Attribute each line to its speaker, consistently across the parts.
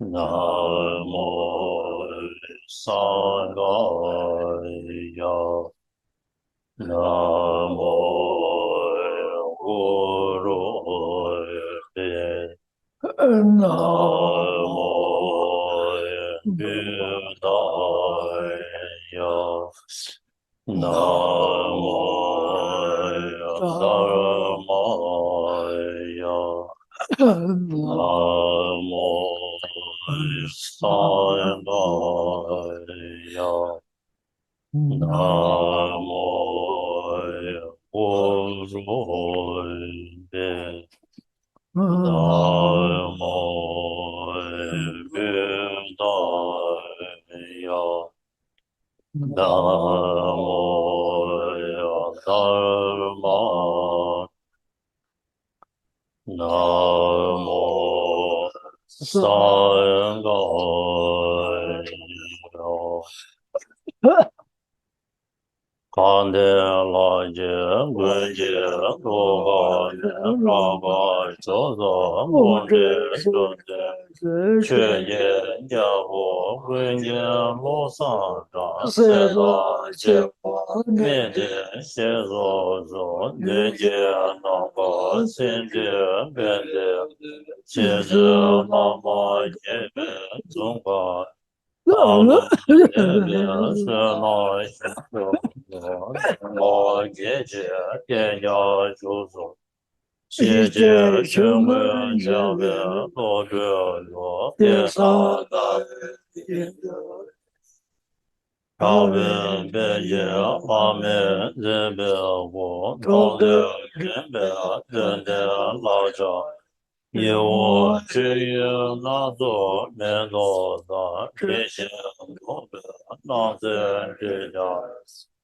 Speaker 1: Namo Sangaya Namo Guru Namo Buddhaya Namo Dharmaya Namo Sangaya Namo Guru Dharma Buddhaya Namo Dharma Namo Sangaya Kande laje guje loba raba chozo munde sunde cheye nyabo guje losa da seda jepa mede shezo zo deje namba sende bende cheze mama yebe zunga Allah有志于那座面多的这些我们那在这家，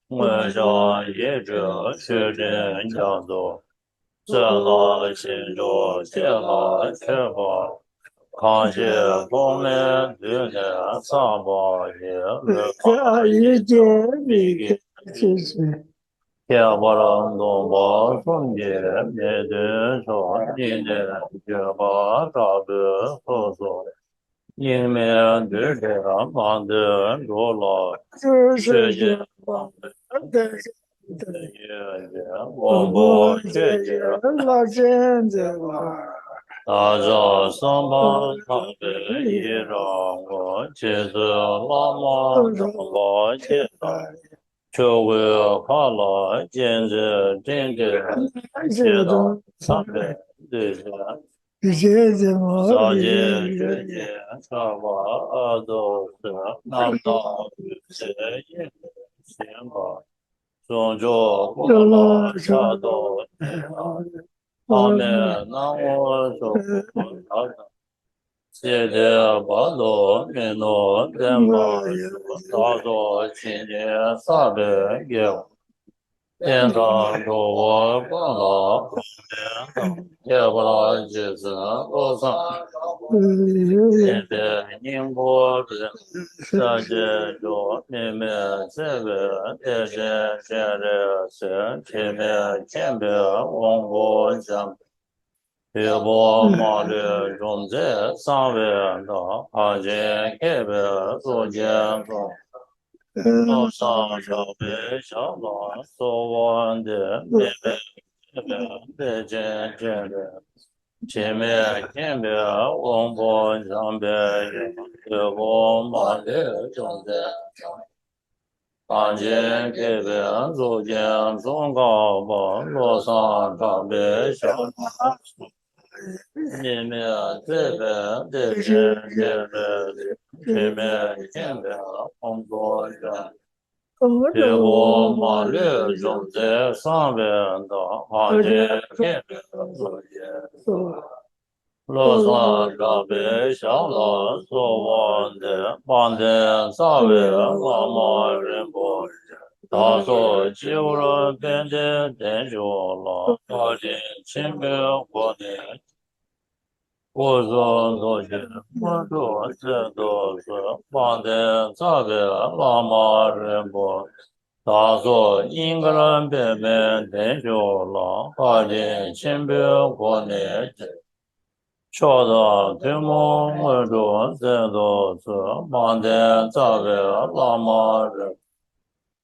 Speaker 1: 我想一直是这样做，这个心中这个吃法，看些方面对的三八也这一件那个其实。天不让东巴风节，面对说你的月把大的佛说，因面对这忙的罗罗，世界忙的我不姐姐老姐姐吧。大家上班他的一让我接着妈妈让我接来。就为快乐，见着真的，知道上面这些，这些么？上街这些，上吧，都是难道这些行吧？终究不能啥都他们那我说不好。谢谢巴多面诺人马大多青年三百业务，天上说我光老也不老就是我上，现在宁波的这些就你们这个这些现在是前面前边往过讲。月波马律中在三位的阿姐开别做见风，路上小北小马说完的妹妹再见见的，前面前边往过上边月波马律中在。阿姐开别做见中高坡，路上小北小马。你们这边这些这个前面前边工作人，结果马律中在上边的行业前边作业，路上这边小老说完的，旁边上边老马人不。大所九人变的天主了，大进清明过年，我说多些，我说这都是放的这个喇嘛人不。大所英格兰变变天主了，大进清明过年。说到对梦我说这都是放的这个喇嘛人。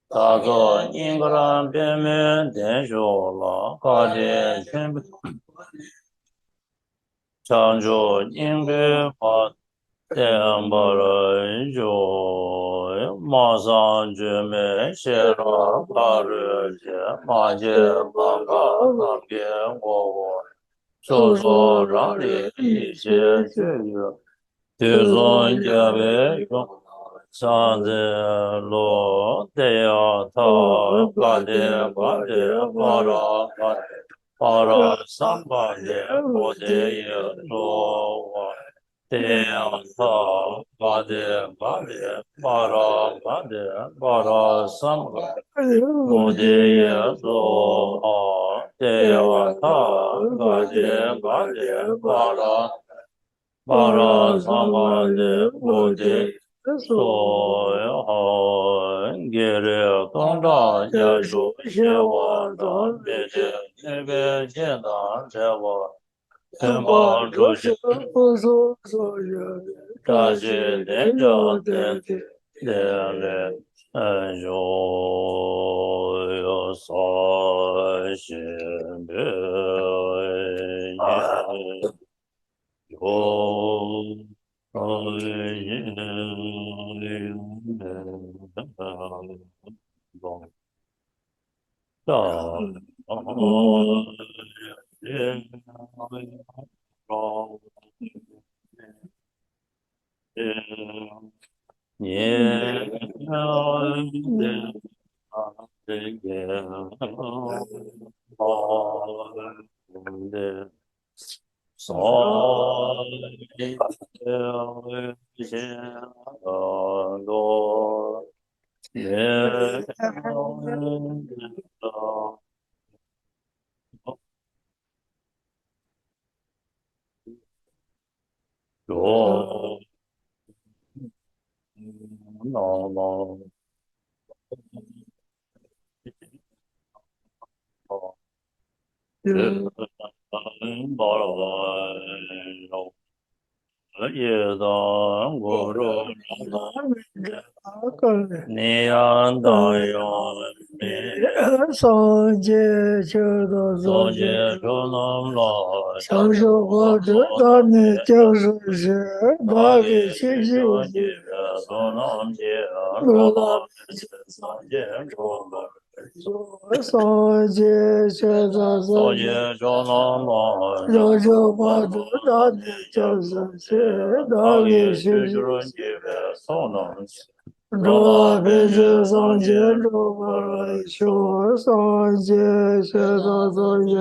Speaker 1: 大作英格兰变面电修了，高阶全部常驻英别法电波人就马上就没写了，八日节马节马嘎那边我说说让你一些节约。就说也为用上的路得要他把的上班的我得也路我得要他把的上班我得也路得要他把的上班的我得。所有好给了东大家属写我的别的那个简单这我很帮助是大学的的有所学的有。也当我若你安当有上界求道上界求能老享受我的大内就是大给清净所能解罗大上界求上界求道上界求能老享受我的大内就是大给清净所能解罗贝子上界罗巴修上界学道上界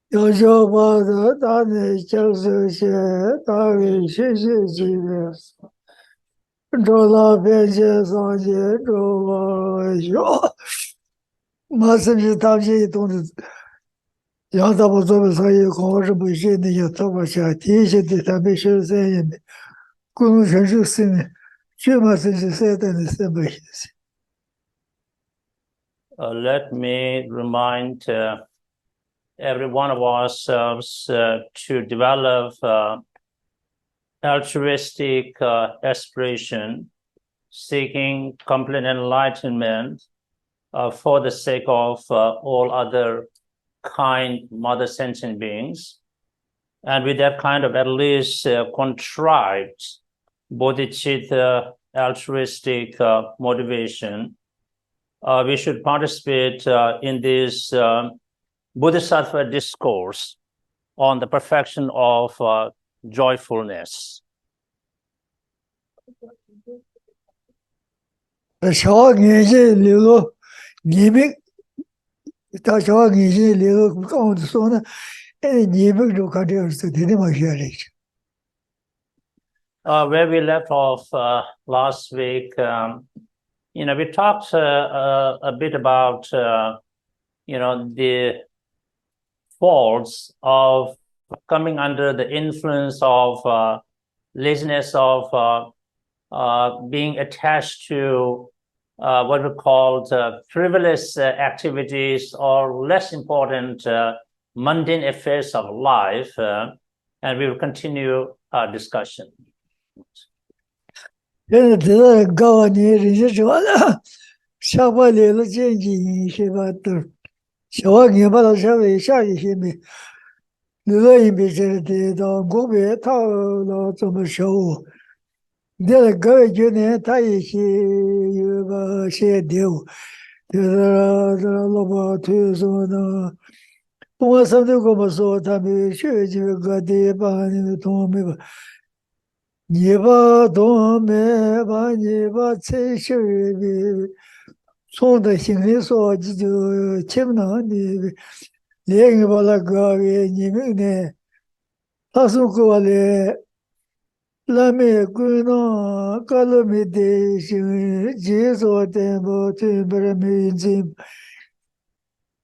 Speaker 1: 要求把这大内就是些大给学习级别周老边界上界周巴修马甚至当些东西让他们做不上也好是不是那些做不下提醒的他们学生也没共同承受生命全部是谁的是不是Let me remind every one of ourselves to develop altruistic aspiration, seeking complete enlightenment for the sake of all other kind mother sentient beings. And with that kind of at least contrived bodhicitta altruistic motivation, we should participate in this Bodhisattva discourse on the perfection of joyfulness. 小眼睛流露，你们到小眼睛流露，告诉说呢，你们就看这样子，天天嘛学来着。Where we left off last week we talked a bit about, the faults of coming under the influence of laziness, of being attached to what we call frivolous activities or less important mundane affairs of life, and we will continue our discussion.
Speaker 2: 现在得到高你人家说了，下班来了见你是吧？都小孩你把他稍微下一些没，那一边这得到我边他了怎么说？那各位觉得他一些有个些丢，就是这老婆推说呢，我上头跟我说他们学这个地方你们同没吧？你把同没把你把才学的，从他心里说这就轻难的，连个把那个你们呢，他说过来。拉美国呢，卡拉美的是介绍的不？对不？没进。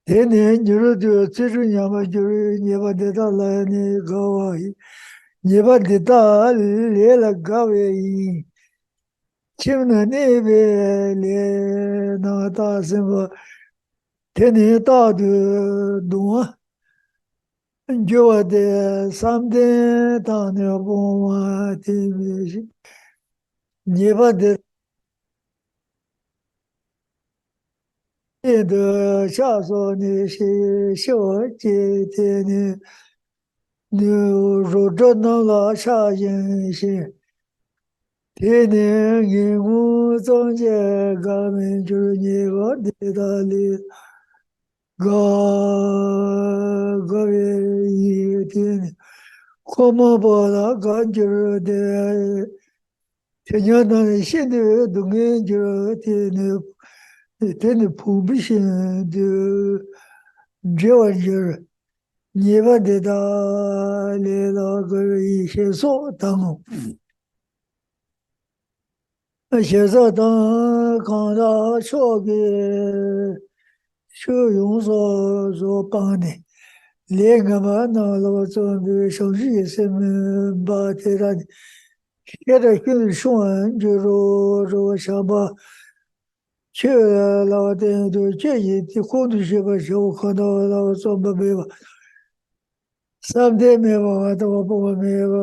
Speaker 2: 天天就是就最重要嘛，就是你把这大来你搞啊，你把这大来了搞为一，请那那边来那大什么，天天大的多。就我的三天大的不嘛的没事，你把这。的下说你是小姐的呢，你如着那拉下人些，天天给我总结个名就是你我的道理，个月一天，我们把那感觉的，天天那现在东西就天天。真的普遍性的这玩意儿，你把这个来那个一些说当，那些说当看到说给使用所帮的，连个嘛那老总的手机什么把这个，现在就是说就是什么。去老的就建议的工作些个时候，看到老做不没吧，三天没吧，都不没吧，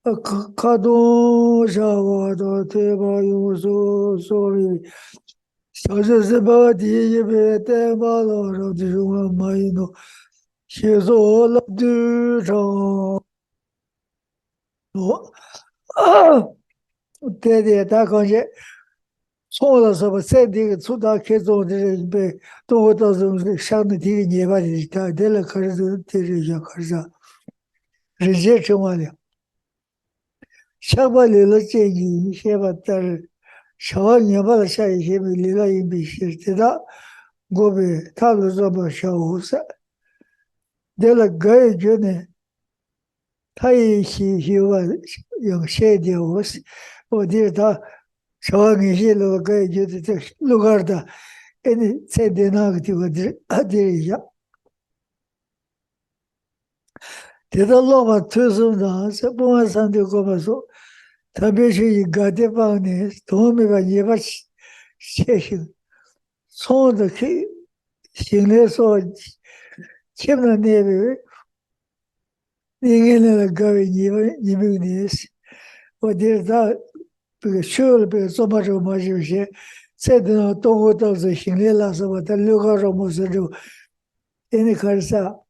Speaker 2: 都卡动啥吧，都对吧？有所谓，小学是把第一遍带把老师的时候没有弄，写作了队长，我对，他感觉。错了什么？在这个出大开中的人被动物当中上的这个泥巴里，他这了可是都这人家可是人家成完了，下班来了建议先把但是小孩泥巴的下一些没来了也没事，知道我们他们这么小伙子，来了个一觉呢，他也喜欢用线条，我觉得他。小孩子些了个觉得这路口的，你在的那个地方的一样。这个老板推送上是不晚上的跟我说，特别是一个地方呢，都没把你把写信，从这去心里说，前面那位，你那个各位你们的，我觉得他。这个学了别做嘛这么有些，再等到动物都是心里了是吧？他六个什么时候，因为可是啥，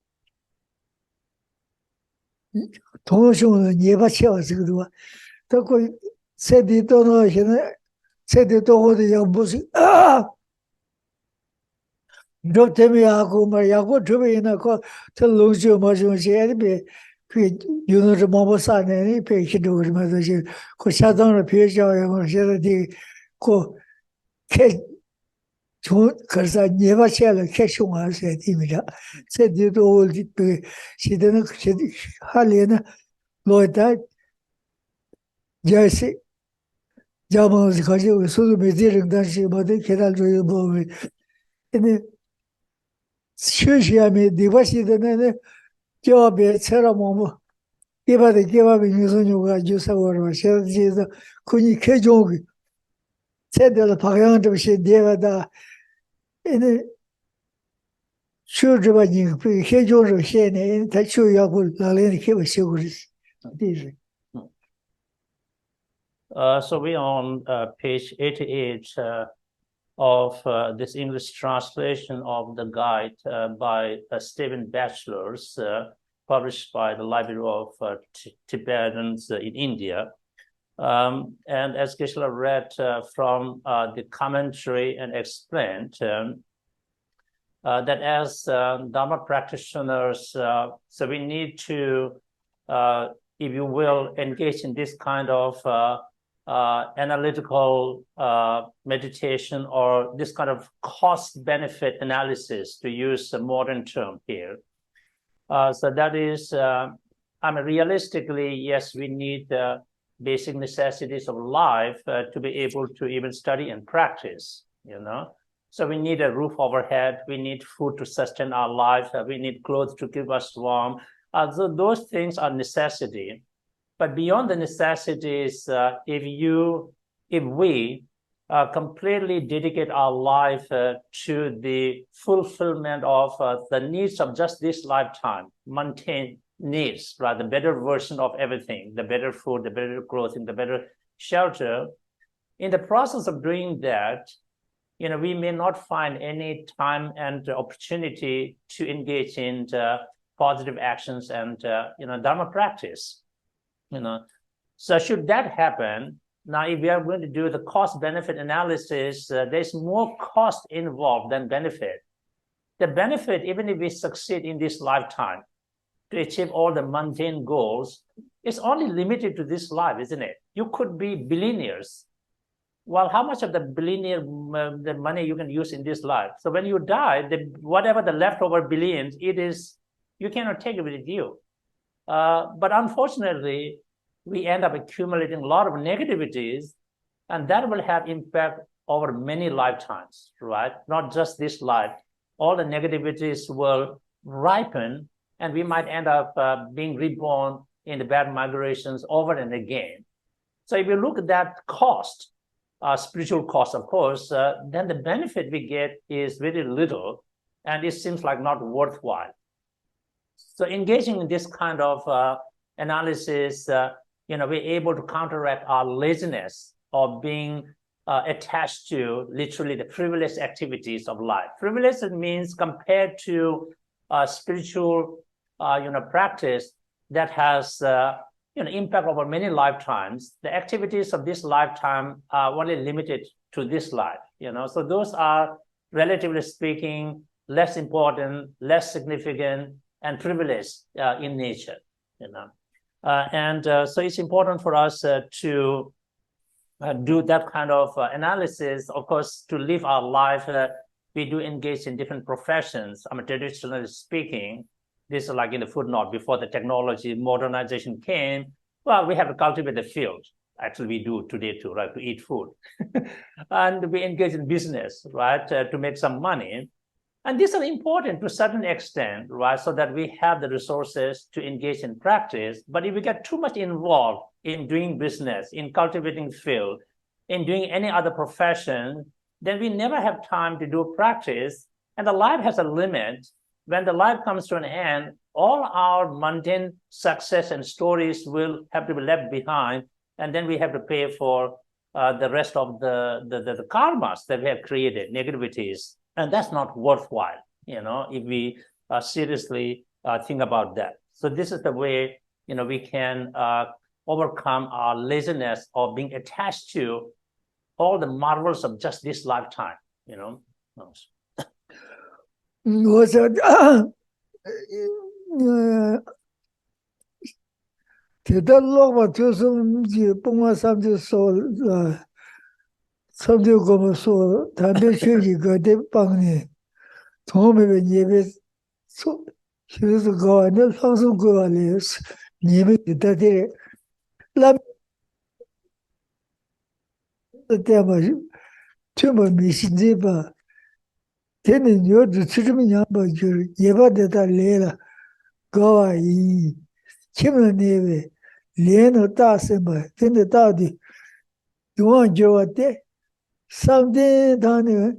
Speaker 2: 同学们你把钱这个多，他过菜地到那现在菜地到我的也不是啊，你说他们牙膏嘛，牙膏这边那个他龙酒嘛什么些那边。有那是毛毛啥呢？你别去这个什么东西，可下当了别教呀！我现在的可开从可是你把钱了开胸啊，在地面上，在地多我的对，现在那个还连呢，老大也是家嘛是考虑为所有媒体人，但是没得看到这个部分，因为确实也没地方写的那叫别扯了毛毛，一般的给我们女生就就是我说，现在就是可以开讲的，才得了培养这么些地方的，因为学这把人被开讲这些呢，因为他学要不哪里开不学过的，对是。
Speaker 1: So we on page 88 of this English translation of the guide by Stephen Batchelors, published by the Library of Tibetans in India. And as Geshe read from the commentary and explained, that as Dharma practitioners, so we need to, if you will, engage in this kind of analytical meditation or this kind of cost-benefit analysis, to use a modern term here. So that is, I mean, realistically, yes, we need the basic necessities of life to be able to even study and practice, you know. So we need a roof overhead, we need food to sustain our life, we need clothes to keep us warm. So those things are necessity. But beyond the necessities, if we completely dedicate our life to the fulfillment of the needs of just this lifetime, mundane needs, right? The better version of everything, the better food, the better clothing, the better shelter. In the process of doing that, you know, we may not find any time and opportunity to engage in positive actions and, you know, Dharma practice, you know. So should that happen, now if we are going to do the cost-benefit analysis, there's more cost involved than benefit. The benefit, even if we succeed in this lifetime to achieve all the mundane goals, is only limited to this life, isn't it? You could be billionaires. Well, how much of the billionaire the money you can use in this life? So when you die, whatever the leftover billions, it is, you cannot take it with you. But unfortunately, we end up accumulating a lot of negativities, and that will have impact over many lifetimes, right? Not just this life. All the negativities will ripen, and we might end up being reborn in the bad migrations over and again. So if you look at that cost, spiritual cost, of course, then the benefit we get is very little, and it seems like not worthwhile. So engaging in this kind of analysis, you know, we're able to counteract our laziness of being attached to literally the frivolous activities of life. Frivolous means compared to spiritual, you know, practice that has you know, impact over many lifetimes. The activities of this lifetime are only limited to this life, you know. So those are, relatively speaking, less important, less significant, and privileged in nature, you know. So it's important for us to do that kind of analysis. Of course, to live our life, we do engage in different professions. I mean, traditionally speaking, this is like in the footnote, before the technology modernization came, well, we have to cultivate the field. Actually, we do today too, right, to eat food. And we engage in business, right, to make some money. And these are important to a certain extent, right, so that we have the resources to engage in practice. But if we get too much involved in doing business, in cultivating field, in doing any other profession, then we never have time to do practice. And the life has a limit. When the life comes to an end, all our mundane success and stories will have to be left behind, and then we have to pay for the rest of the karmas that we have created, negativities, and that's not worthwhile, you know, if we seriously think about that. So this is the way, you know, we can overcome our laziness of being attached to all the marvels of just this lifetime, you know.
Speaker 2: 我想，提到老婆就是就不管上就说上就跟我们说，他们学一个的帮你，从没问你们说，就是搞那放松过完了，你们的那。这么这么没心这吧，天天有的吃这么样吧，就是也把这他来了，搞啊一，前面那位连了大声吧，真的到底，我叫我的，上天他呢，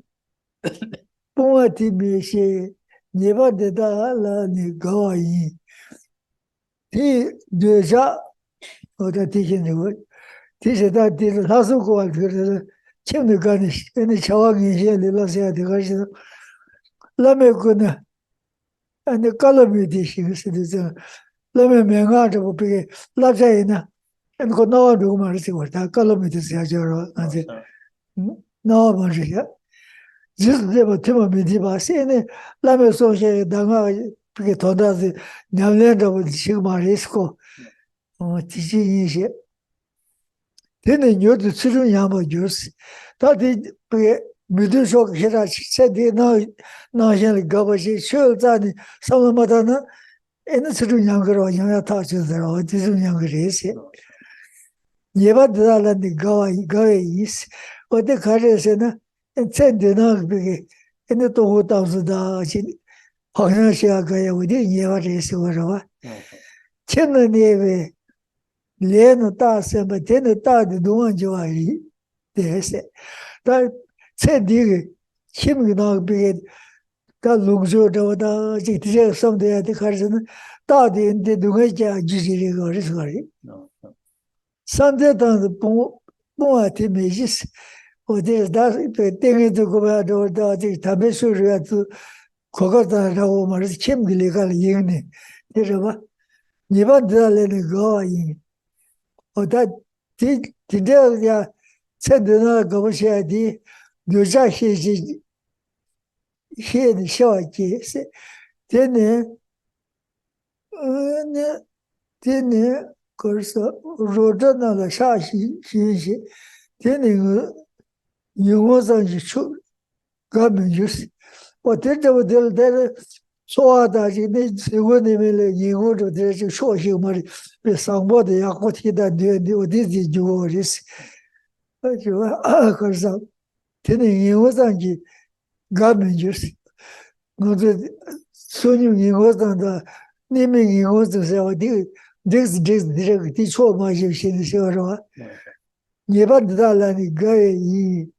Speaker 2: 不我的没些，也把这他了你搞啊一，第对下，我的提醒你我。提醒他，提示他说过，就是前头讲的，那乔瓦根些的老师啊，这个是那美国呢，那搞了没的形式的这，那么美国这不被拉在呢，那个闹钟嘛是我他搞了没的是要叫说，那这，闹嘛是呀，就是这么这么没的吧，现在那么说些那个被同他是两两这不起码是个，提醒一些。天天牛的吃中羊嘛，就是，到底被没得说给他身体那些的搞不起，需要在的上了嘛他呢，那吃中羊个了，羊要他就是了，这种羊个这些，也把得了的搞意思，我的看着是呢，真的那个那都当时的，好像是个呀，我的也把这些我说吧，前面那位。连的大声吧，天的大的东西就而已，这些，但这个前面那个别，他龙舟这我到这个上的的开始呢，大的东西讲就是这个是可以，上的当时不啊挺没意思，我这当时对定义这个吧，到这他们说是要做，可可当然我们是前面那个赢的，这什么，你把这来那个赢。他这样呀，才能那搞不起来的，留下些的小节是，今年，那今年可是若着那个啥信息，今年英文上去出，根本就是，我听着我听但是说的就那我那边的英文就在这说些嘛的，被上报的呀，我听的我听这句话就是。就可是天天英文上去，根本就是，我这所有英文上的，你们英文就是我这个的错嘛，就现在说什么，你把它来你改一，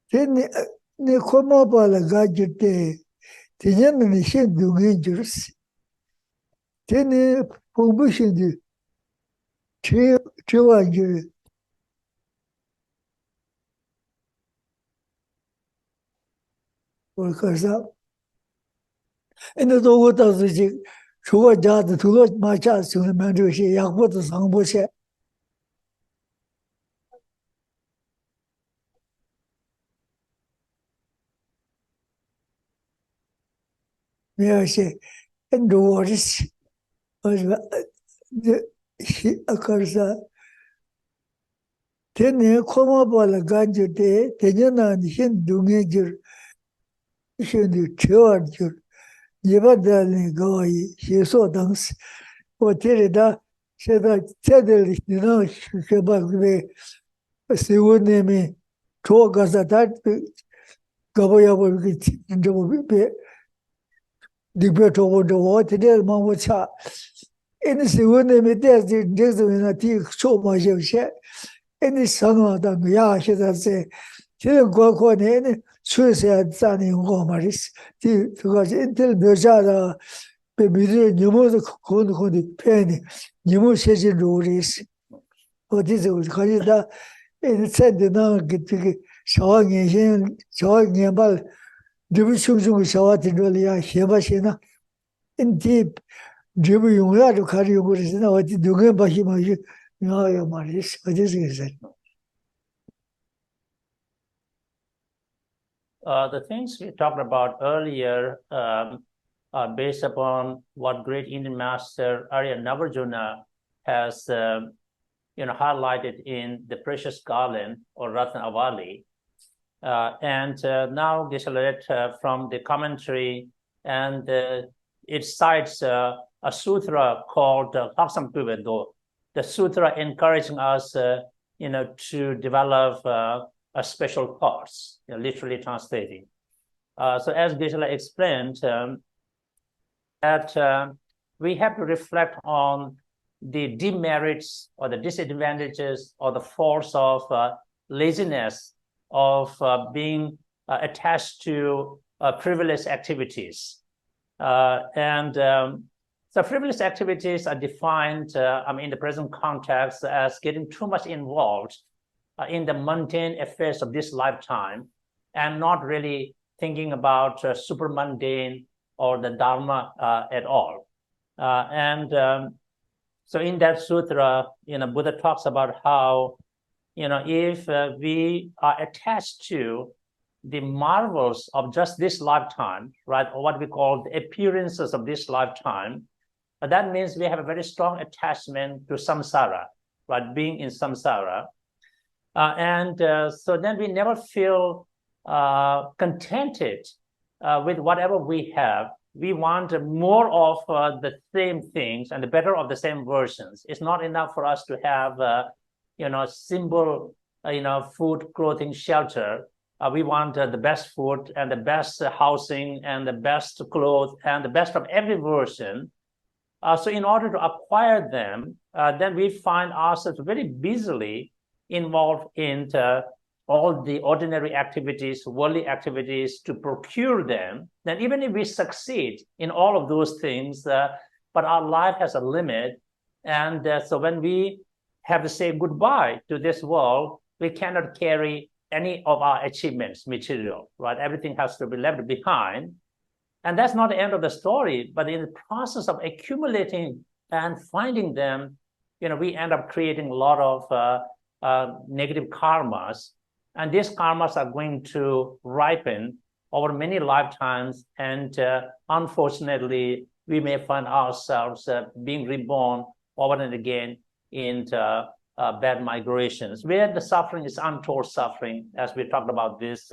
Speaker 2: 天天你快毛把了改就得，天天你先读研就是，天天风不行的，这玩意儿，我可是。那时候我当时就出我家的，除了马家兄弟们这些养活的上不去，没有些很多的事，我说这是可是天天看我把那感觉的，天天那你先动眼睛，先的吃完就，你把他那个写作当时，我听着他现在在这里，你那是把那个新闻那边做个啥，他搞不要不给这么别。你别说我天天忙我掐，你新闻那边这种人第说嘛有些，你上了当个呀，现在现在过年呢，确实咱那我嘛是，这个是这留下的，被别人你们是可能骗你，你们写进入的是，我这种可是他，在的那个这个小孩年吧。这不熊熊小娃听着了呀，写吧写呢，你这不用呀，就开始用过的，那我就跟把写嘛就，然后要嘛的，我就是个事。
Speaker 1: The things we talked about earlier are based upon what great Indian master Arya Nagarjuna has highlighted in the precious garland or Ratna Avali. And now Geshe from the commentary, and it cites a sutra called Haksam Tuvendo, the sutra encouraging us to develop a special course, literally translating. So as Geshe explained, that we have to reflect on the demerits or the disadvantages or the faults of laziness of being attached to frivolous activities. So frivolous activities are defined, in the present context as getting too much involved in the mundane affairs of this lifetime and not really thinking about super mundane or the Dharma at all. So in that sutra, Buddha talks about how, if we are attached to the marvels of just this lifetime, right, or what we call the appearances of this lifetime, that means we have a very strong attachment to samsara, right, being in samsara. So then we never feel contented with whatever we have. We want more of the same things and the better of the same versions. It's not enough for us to have, simple, food, clothing, shelter. We want the best food and the best housing and the best clothes and the best of every version. So in order to acquire them, then we find ourselves very busily involved in all the ordinary activities, worldly activities to procure them. Then even if we succeed in all of those things, but our life has a limit. And so when we have to say goodbye to this world, we cannot carry any of our achievements, material, right? Everything has to be left behind. And that's not the end of the story, but in the process of accumulating and finding them, we end up creating a lot of negative karmas. And these karmas are going to ripen over many lifetimes. And unfortunately, we may find ourselves being reborn over and again in bad migrations, where the suffering is untold suffering, as we talked about this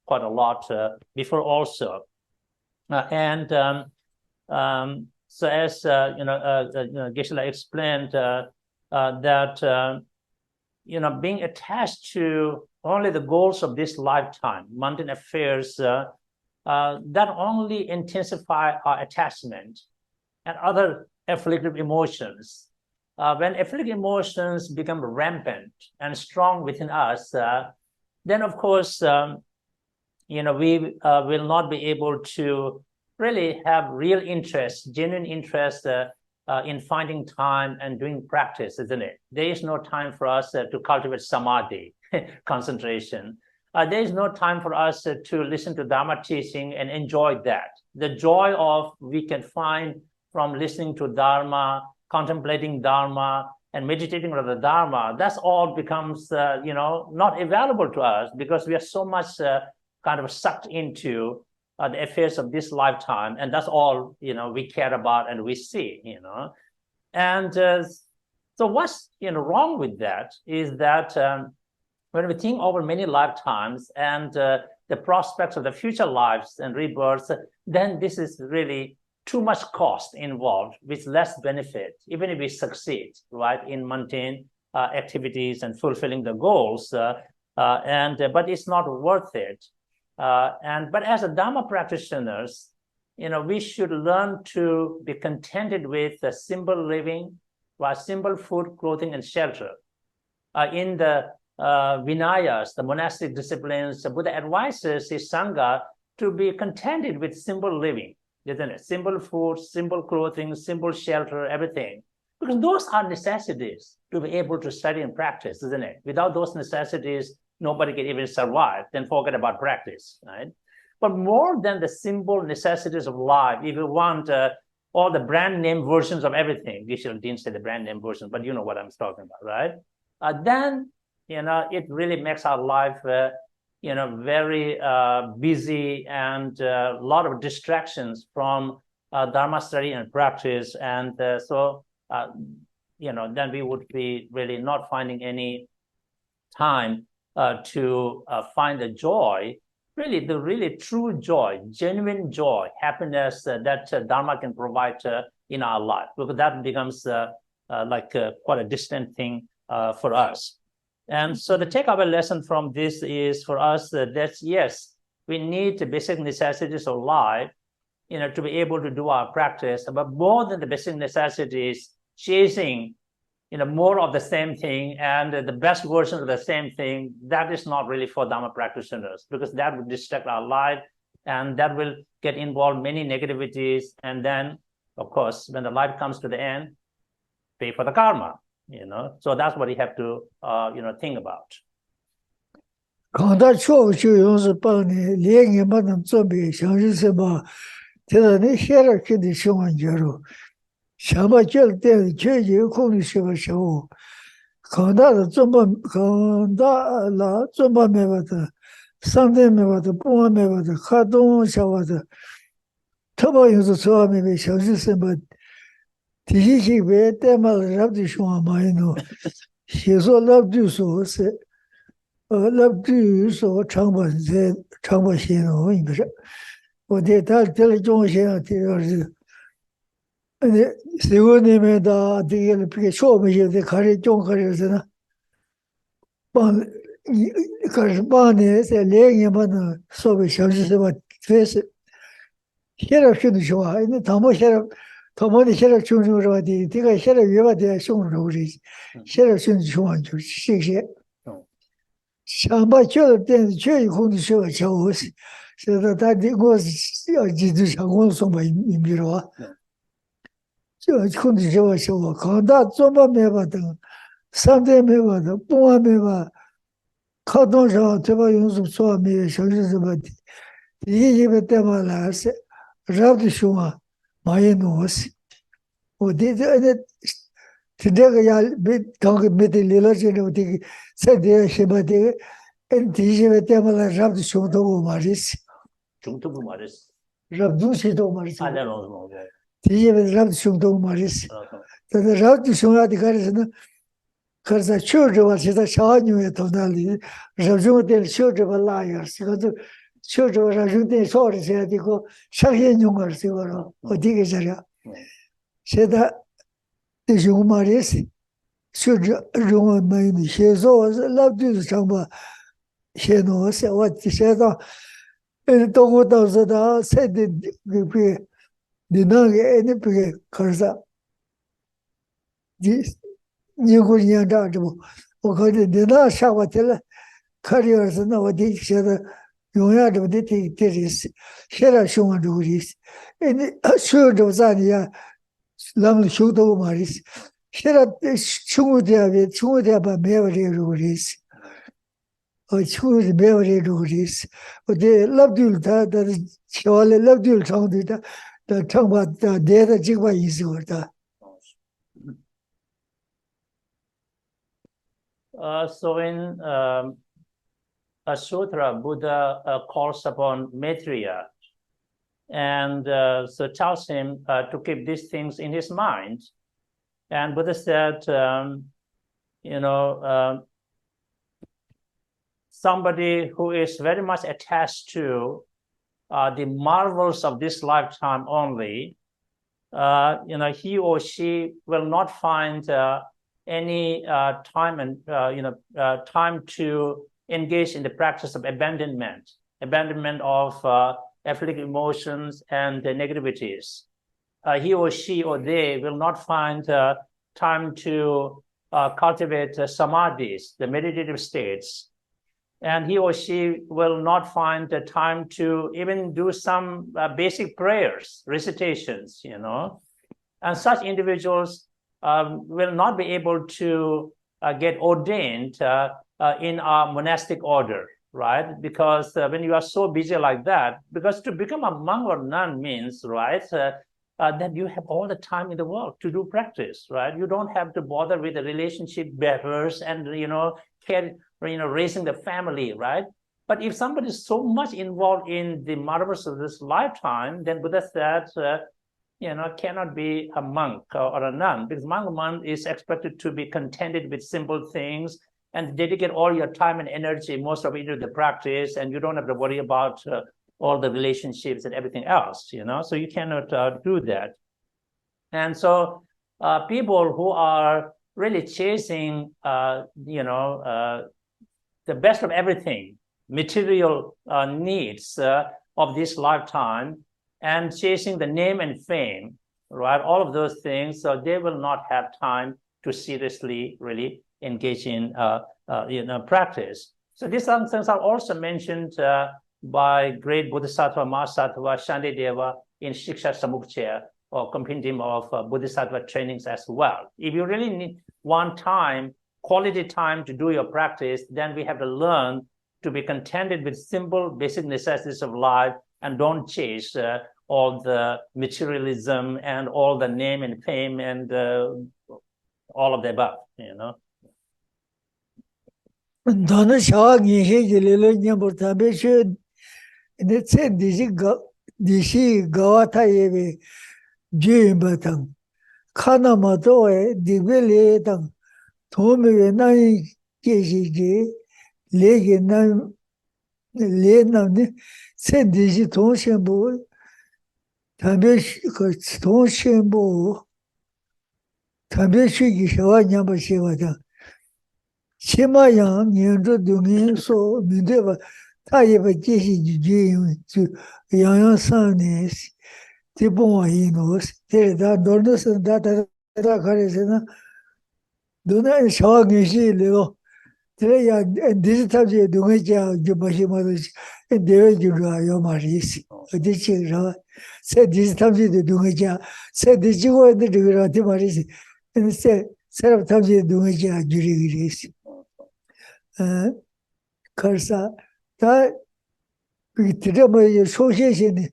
Speaker 1: quite a lot before also. So as Geshe explained, that being attached to only the goals of this lifetime, mundane affairs, that only intensify our attachment and other afflictive emotions. When afflictive emotions become rampant and strong within us, then of course, we will not be able to really have real interest, genuine interest in finding time and doing practice, isn't it? There is no time for us to cultivate samadhi, concentration. There is no time for us to listen to Dharma teaching and enjoy that. The joy of we can find from listening to Dharma, contemplating Dharma, and meditating on the Dharma, that's all becomes, not available to us because we are so much kind of sucked into the affairs of this lifetime, and that's all we care about and we see. And so what's wrong with that is that when we think over many lifetimes and the prospects of the future lives and rebirths, then this is really too much cost involved with less benefit, even if we succeed, right, in mundane activities and fulfilling the goals, but it's not worth it. But as a Dharma practitioners, we should learn to be contented with the simple living, right, simple food, clothing, and shelter. In the Vinayas, the monastic disciplines, Buddha advises his Sangha to be contented with simple living, isn't it? Simple food, simple clothing, simple shelter, everything. Because those are necessities to be able to study and practice, isn't it? Without those necessities, nobody can even survive, then forget about practice, right? But more than the simple necessities of life, if you want all the brand name versions of everything, Geshe didn't say the brand name versions, but you know what I'm talking about, right? Then, it really makes our life, very busy and a lot of distractions from Dharma study and practice. And so, then we would be really not finding any time to find the joy, really the really true joy, genuine joy, happiness that Dharma can provide in our life, because that becomes quite a distant thing for us. And so the takeaway lesson from this is for us that yes, we need the basic necessities of life, to be able to do our practice. But more than the basic necessities, chasing, more of the same thing and the best version of the same thing, that is not really for Dharma practitioners, because that would distract our life and that will get involved many negativities. And then, of course, when the life comes to the end, pay for the karma, So that's what you have to, think about.
Speaker 2: 刚才错就用是帮你连年把能准备，像是什么，听到你写了给你情况介入，想把这个点全有空的什么时候，刚大的准备，刚大了准备没完的，上天没完的，不完没完的，看东想完的，特别有时说没没像是什么，第一期别带嘛让的说嘛，写作老就说是。那至于说成本线的问题是，我对他这个中线这个是，社会里面的这个别说没有的，开始中开始是呢，帮你开始帮你在两年把那所谓小时什么这是，现在是的说啊，那他们现在。他们的现在穷是吧的，这个现在原来的穷是不是？现在是穷就是这些。想把这个电视剧以后的时候，叫我是，现在他的我是要记住上我送吧，你比如说，就空的时候说我看到怎么没法等，上天没法等，不完没法，靠多少这把用处做没有小是什么的，一个带嘛来是，绕的凶啊，马也弄死，我的这那。这个呀，没刚个没得理了，这种的，在这什么的，第一个带嘛来让的凶多嘛的是，
Speaker 1: 中途不嘛的是，
Speaker 2: 让东西多嘛的是，
Speaker 1: 那种什么的，
Speaker 2: 第一个让的凶多嘛的是，但是让的凶啊的开始呢，开始在秋着吧，现在小牛也到那里，让用点秋着吧拉呀，这个都秋着吧让用点少的些，这个上些牛啊，这个了，我这个是呀，现在。这用嘛的是，学着用我们的写作是老就是上吧，写东西我写到，到我当时他才的那个，你那个那个可是，你过年这样子不？我看你那上我去了，看这个是那我的写的，永远这么的这是，写了喜欢这个意思，你学着咋的呀？让修到嘛的是，现在穷的把没有这个意思，穷的没有这个意思，我的老对他瞧了老对唱的他唱吧他带的这个意思我的。
Speaker 1: So in a sutra, Buddha calls upon Maitreya. And so tells him to keep these things in his mind. And Buddha said, somebody who is very much attached to the marvels of this lifetime only, he or she will not find any time and time to engage in the practice of abandonment of afflictive emotions and the negativities. He or she or they will not find time to cultivate samadhis, the meditative states. And he or she will not find the time to even do some basic prayers, recitations, And such individuals will not be able to get ordained in our monastic order. Right? Because when you are so busy like that, because to become a monk or nun means, right, that you have all the time in the world to do practice, right? You don't have to bother with the relationship matters and, raising the family, right? But if somebody is so much involved in the marvels of this lifetime, then Buddha said, cannot be a monk or a nun, because monk is expected to be contented with simple things and dedicate all your time and energy, most of it to the practice, and you don't have to worry about all the relationships and everything else, So you cannot do that. And so people who are really chasing, the best of everything, material needs of this lifetime, and chasing the name and fame, right? All of those things, so they will not have time to seriously really engage in practice. So these things are also mentioned by great Bodhisattva Mahasattva Shantideva in Shiksha Samukchaya, or compendium of Bodhisattva trainings as well. If you really want time, quality time to do your practice, then we have to learn to be contented with simple, basic necessities of life, and don't chase all the materialism and all the name and fame and all of the above, you know.
Speaker 2: Dona shawa ngishe jilelo nyambur tabe she ne tse dishi gawa ta yebe juyim batang kana mato e digbele tang thome we nai keshi je lege nan le nan ne tse dishi thong shenbo tabe thong shenbo tabe shi shawa nyambur shewa tang Shima yang nianzhu dungi so mindeba ta yeba jeshi ju ju yang san ne ti bon yin no te da dorno san da kare se na dona shawa ngishi le te ya digital je dungi ja ju ba shi ma de dewe ju ra yo ma ri si de chi ra se digital je dungi ja se de ji go de ra ti ma ri si se serap tam je dungi ja ju ri si karsa ta bitirama ya shosheshene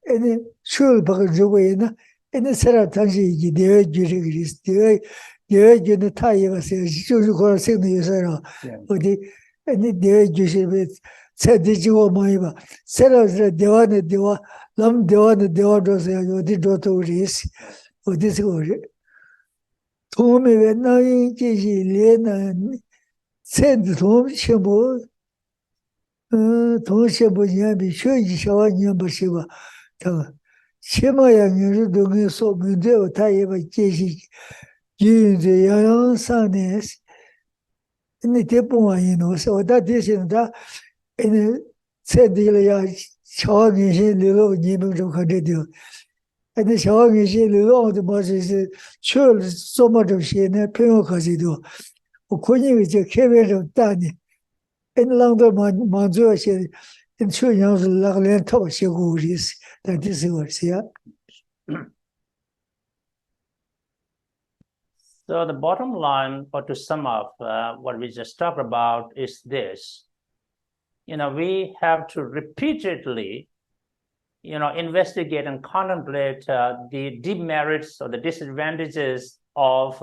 Speaker 2: ene shul baga jugayena ene sera tanshi ji dewe juri gris dewe june tayi wase shushu kora segna yusara odi ene dewe jushi be tsedi jigo mayiba sera dewa ne dewa lam dewa ne dewa dosa ya odi doto uris odi sigori tome we nayi jishi le na Tenzin Dorjee 동시에 냐비 쉬지 샤와 냐바 시바 다 시마야 냐르 동에 소 문제와 타예바 제시 지인제 야양산에 근데 대본와이노 소다 대신다 에네 세딜야 샤와기시 리로 니명 좀 가데요 에네 샤와기시 리로도 뭐지 철 소마도 시네 평가지도 권위가 이제 개별로 따니 엔랑도 만주어시 인추양스 라글렌 토시고리스 다디스고리스야.
Speaker 1: So the bottom line, or to sum up what we just talked about, is this. We have to repeatedly, investigate and contemplate the demerits or the disadvantages of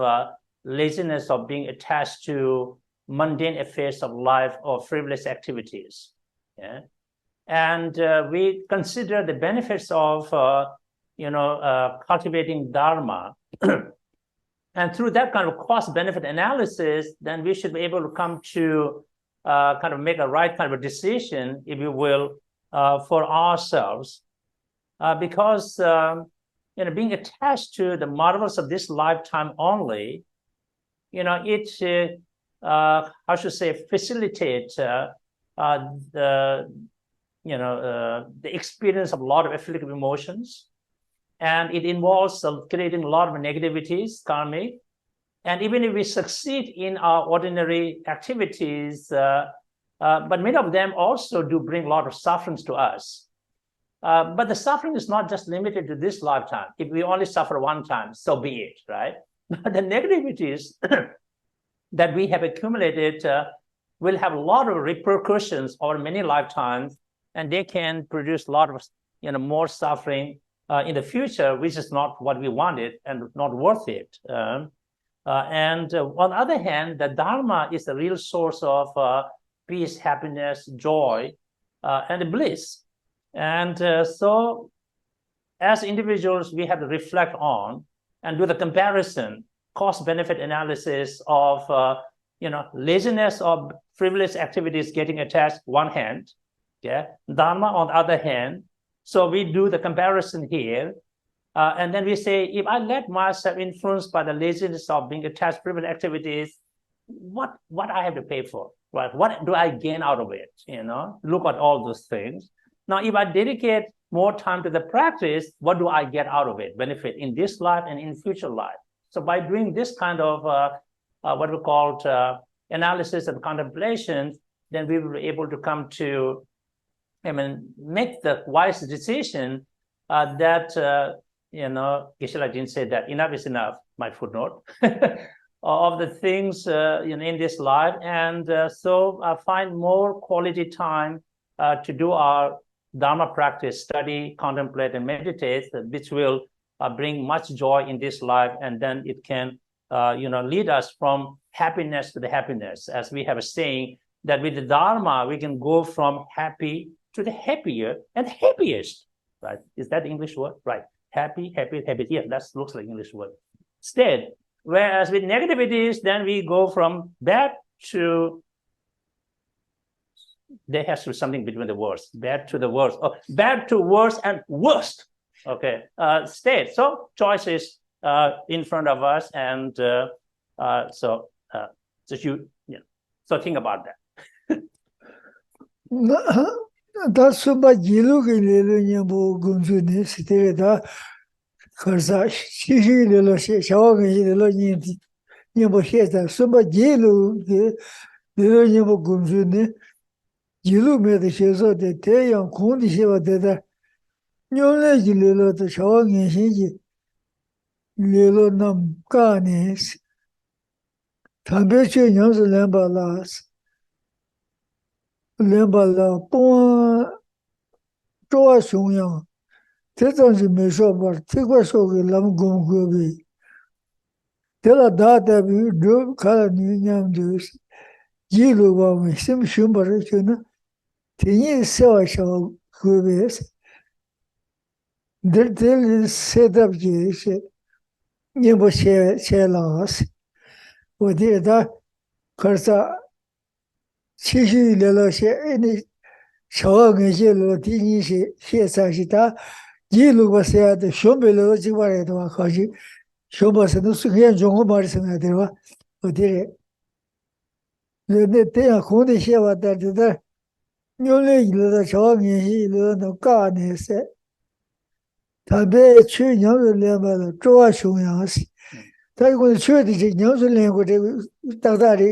Speaker 1: laziness, of being attached to mundane affairs of life or frivolous activities. Yeah? And we consider the benefits of, cultivating Dharma. And through that kind of cost-benefit analysis, then we should be able to come to kind of make a right kind of a decision, if you will, for ourselves. Because, being attached to the marvels of this lifetime only, it, I should say, facilitate the experience of a lot of afflictive emotions, and it involves creating a lot of negativities, karmic. And even if we succeed in our ordinary activities, but many of them also do bring a lot of sufferings to us. But the suffering is not just limited to this lifetime. If we only suffer one time, so be it, right? But the negativities that we have accumulated will have a lot of repercussions over many lifetimes, and they can produce a lot of more suffering in the future, which is not what we wanted and not worth it. And on the other hand, the Dharma is the real source of peace, happiness, joy, and bliss. And so as individuals, we have to reflect on and do the comparison, cost-benefit analysis of laziness or frivolous activities getting attached one hand, yeah, Dharma on the other hand. So we do the comparison here, And then we say, if I let myself influenced by the laziness of being attached to primitive activities, what I have to pay for, right? What do I gain out of it? Look at all those things. Now, if I dedicate more time to the practice, what do I get out of it? Benefit in this life and in future life. So by doing this kind of what we call analysis and contemplation, then we will be able to come to, make the wise decision that, Geshe Gyeltsen said that enough is enough, my footnote, of the things in this life. And so find more quality time to do our Dharma practice, study, contemplate, and meditate, which will bring much joy in this life. And then it can, lead us from happiness to the happiness. As we have a saying, that with the Dharma, we can go from happy to the happier and happiest, right? Is that the English word? Right. Happy, happy, happy. Yeah, that looks like English word. Instead, whereas with negativities, then we go from bad to, there has to be something between the worst, bad to the worst, or bad to worse and worst. Okay, state. So choice is in front of us, and so think about that.
Speaker 2: That's what you look in the Gunjunis, the Karsa, she little showing the Lony, Yambo Sheta, Sumba Jilu, the Yambo Gunjuni, Jilu made the Shezo, the Tay and Kundi Shiva, the Nyola Jilu, the showing in Hiji, Lilo Nam Ganes, Tambechu Yams Lamba Las. Lembala Pong Joa Xiong这种是没说吧？这个说给咱们公会呗。这了大代表就看了女人就是一路吧，为什么选不是就呢？天天小小会呗是，这里set up 这些，你不写老是，我觉得可是其实来了些，你。小跟些了，第一些现在是他一路把些的选不了这块来的话，可是选不是都是严重我把什么的话，我的那这样空的些话，但是的，原来一路的小跟些一路那干那些，他别去年是两百了，主要熊样是，他如果去的是年是两个这个大大的。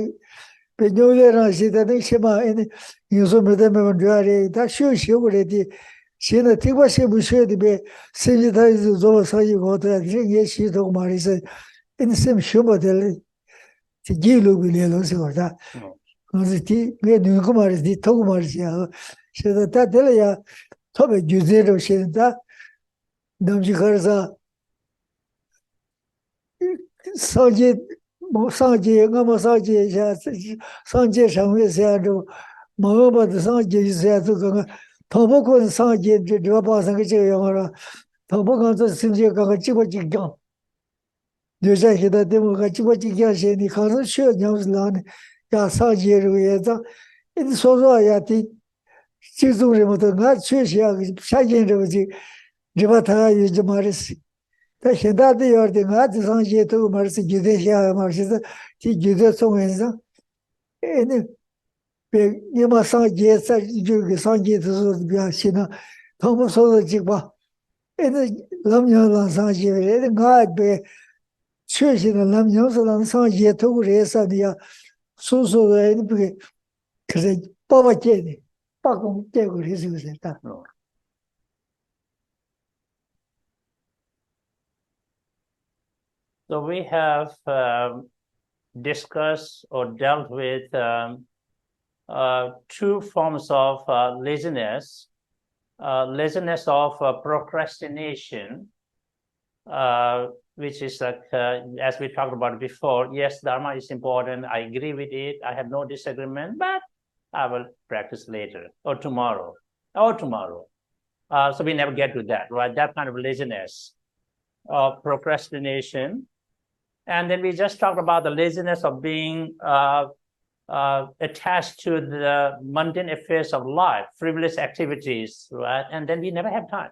Speaker 2: 别牛来让现在那些嘛，你说没得没问题的，他学过来的，现在听我学不学的呗？甚至他是做生意高头，人也系统嘛的是，你什么学不得了？这一路不来了是吧？他，我是第我女个嘛的，第头嘛的些，现在他得了呀，特别就这种现在，那么就开始上街。上街，我们上街一下，上街上回下就，我们的上街一下就刚刚，他不管上街这把上个这样了，他不管这上街刚刚几个几讲，就在现在对我个几个几讲些，你看是学娘是哪呢？呀，上街这个也这，你说说呀，的，这种人么都俺确实啊，下街这个这把他有这么的事。但现在这样的，俺这上街头嘛是就在下嘛，现在就在中原上，那别你嘛上街在就给上街的时候比较行了，他们说的这吧，那咱们让上街，那俺别确实的，咱们要是让上街头这啥的呀，说的你不给，可是爸接的，罢工结果的是不是？的。
Speaker 1: So we have discussed or dealt with two forms of laziness. Laziness of procrastination, which is like, as we talked about before, yes, Dharma is important. I agree with it. I have no disagreement, but I will practice later or tomorrow. So we never get to that, right? That kind of laziness, procrastination. And then we just talked about the laziness of being attached to the mundane affairs of life, frivolous activities, right? And then we never have time,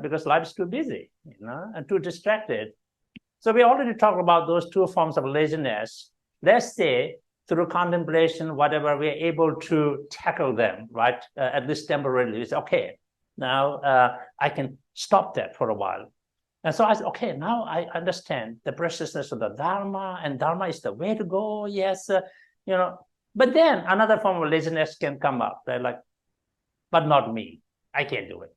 Speaker 1: because life is too busy, and too distracted. So we already talked about those two forms of laziness. Let's say through contemplation, whatever, we're able to tackle them, right? At least temporarily. It's okay. Now I can stop that for a while. And so I said, okay, now I understand the preciousness of the Dharma, and Dharma is the way to go. Yes, But then another form of laziness can come up. They're like, but not me. I can't do it.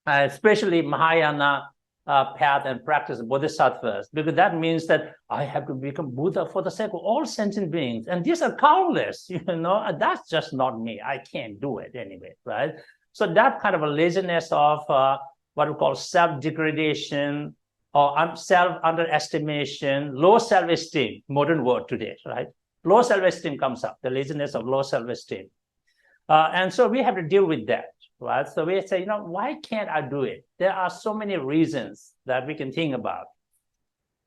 Speaker 1: Especially Mahayana path and practice of bodhisattvas, because that means that I have to become Buddha for the sake of all sentient beings, and these are countless. That's just not me. I can't do it anyway, right? So that kind of a laziness of what we call self-degradation or self-underestimation, low self-esteem, modern word today, right? Low self-esteem comes up, the laziness of low self-esteem. And so we have to deal with that, right? So we say, why can't I do it? There are so many reasons that we can think about.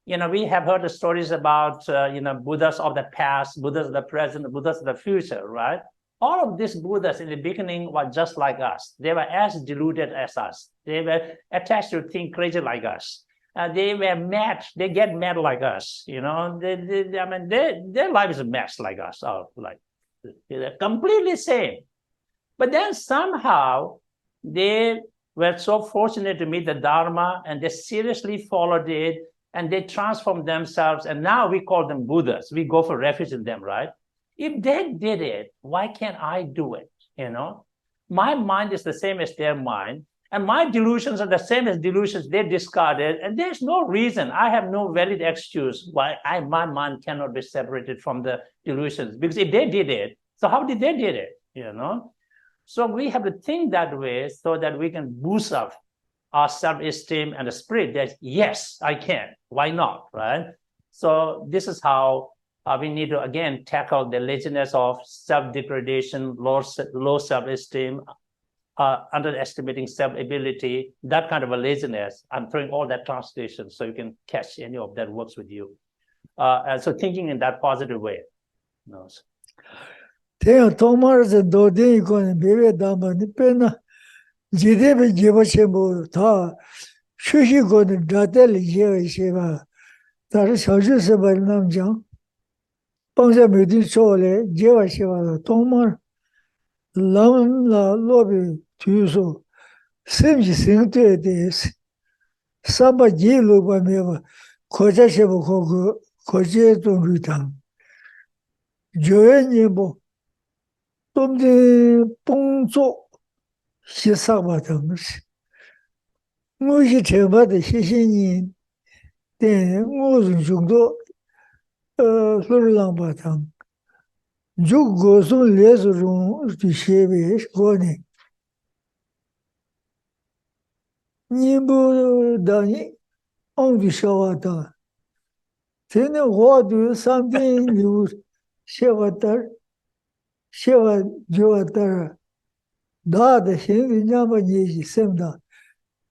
Speaker 1: We have heard the stories about, Buddhas of the past, Buddhas of the present, Buddhas of the future, right? All of these Buddhas in the beginning were just like us. They were as deluded as us. They were attached to think crazy like us. They were mad. They get mad like us. Their life is a mess like us. They're completely same. But then somehow they were so fortunate to meet the Dharma, and they seriously followed it, and they transformed themselves. And now we call them Buddhas. We go for refuge in them, right? If they did it, why can't I do it? My mind is the same as their mind, and my delusions are the same as delusions they discarded, and there's no reason. I have no valid excuse why my mind cannot be separated from the delusions, because if they did it, so how did they did it? So we have to think that way so that we can boost up our self-esteem and the spirit that, yes, I can. Why not, right? So this is how we need to, again, tackle the laziness of self-degradation, low self-esteem, underestimating self-ability, that kind of a laziness. I'm throwing all that translation so you can catch any of that works with you. And so thinking in that positive way.
Speaker 2: Thomas Dodi going Bebe Dama Nipena Jidebe Jibachemo Ta Shushi going Datel Shiva That is Shartse Namjang Bangsa Mudi Chole Jeva Shiva Tomar Lam La Lobby Tuso Simji Singte Des Samba Jilu Bameva Koja Shiva Kogo Koje Don Rutan Joyous Tenzin Phuntsok Gyeltsen Mushi Cheba de Xixin Den Ngozun Jungdo Lulang Batang Juk Gozun Lezurung Shebe Goni Nimbu Dani On du Shawata Tene Wadu something new Shewatar Shiva Joatara Dada Shin Yama Nishi Semda.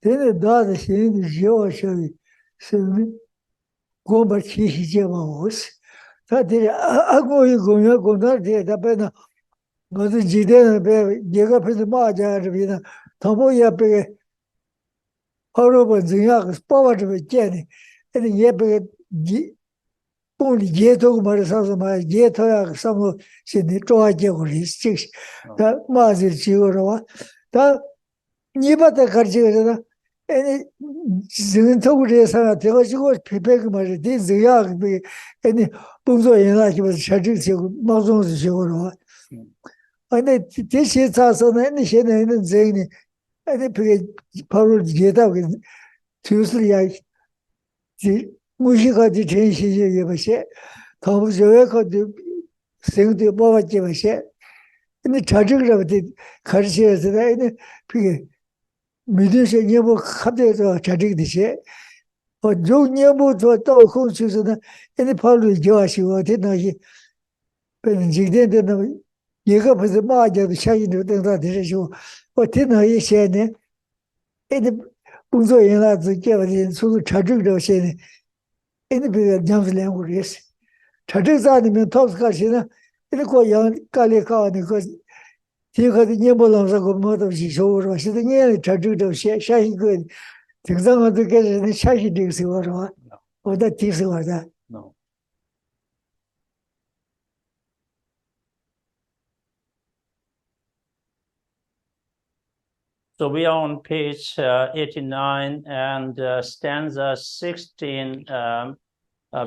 Speaker 2: Then the Dada Shin Joa Shavi Semi Gomba Chishi Jama was. That is Ago Gona de Dabena was a Jidena Bear, Jagapin Maja Ravina, Tomoya Be Horrible Zinyak, Power to a Jenny, and Yepe only Jeto Marisama, Jeto, some Sydney Joy six. That Mazi Chigorova. That Nibata Karjira, any Zintogues, Teosiko, Pepek, this Yak be any Bunzo in like was Shadrik, Mazon Chigorova. And this is also any Shen and Zane, and they Paul Jeta with Tuesday. Mushika di Tenshi Yabashe, Thomas Yoko sing the Baba Jabashe, and the Tajik of the Karsia today, Midusha Yabu Kate or Tajik the She, or Joe Yabu to a dog who chooses any part of Josh or did not he. But Jigden Yakup is the Maja, the Shaggy to the show, or Tina Yishane, any Bunzo in that the Javin, so the Tajik of Shane. Any big Jam's language, 查这在里面套斯卡西呢，那个样咖喱咖那个，这个的年不能说个么东西说是吧？现在年查这种下一个，听上我这个人下一个是吧？我在听说的。
Speaker 1: No. So we are on page 89 and stanza 16,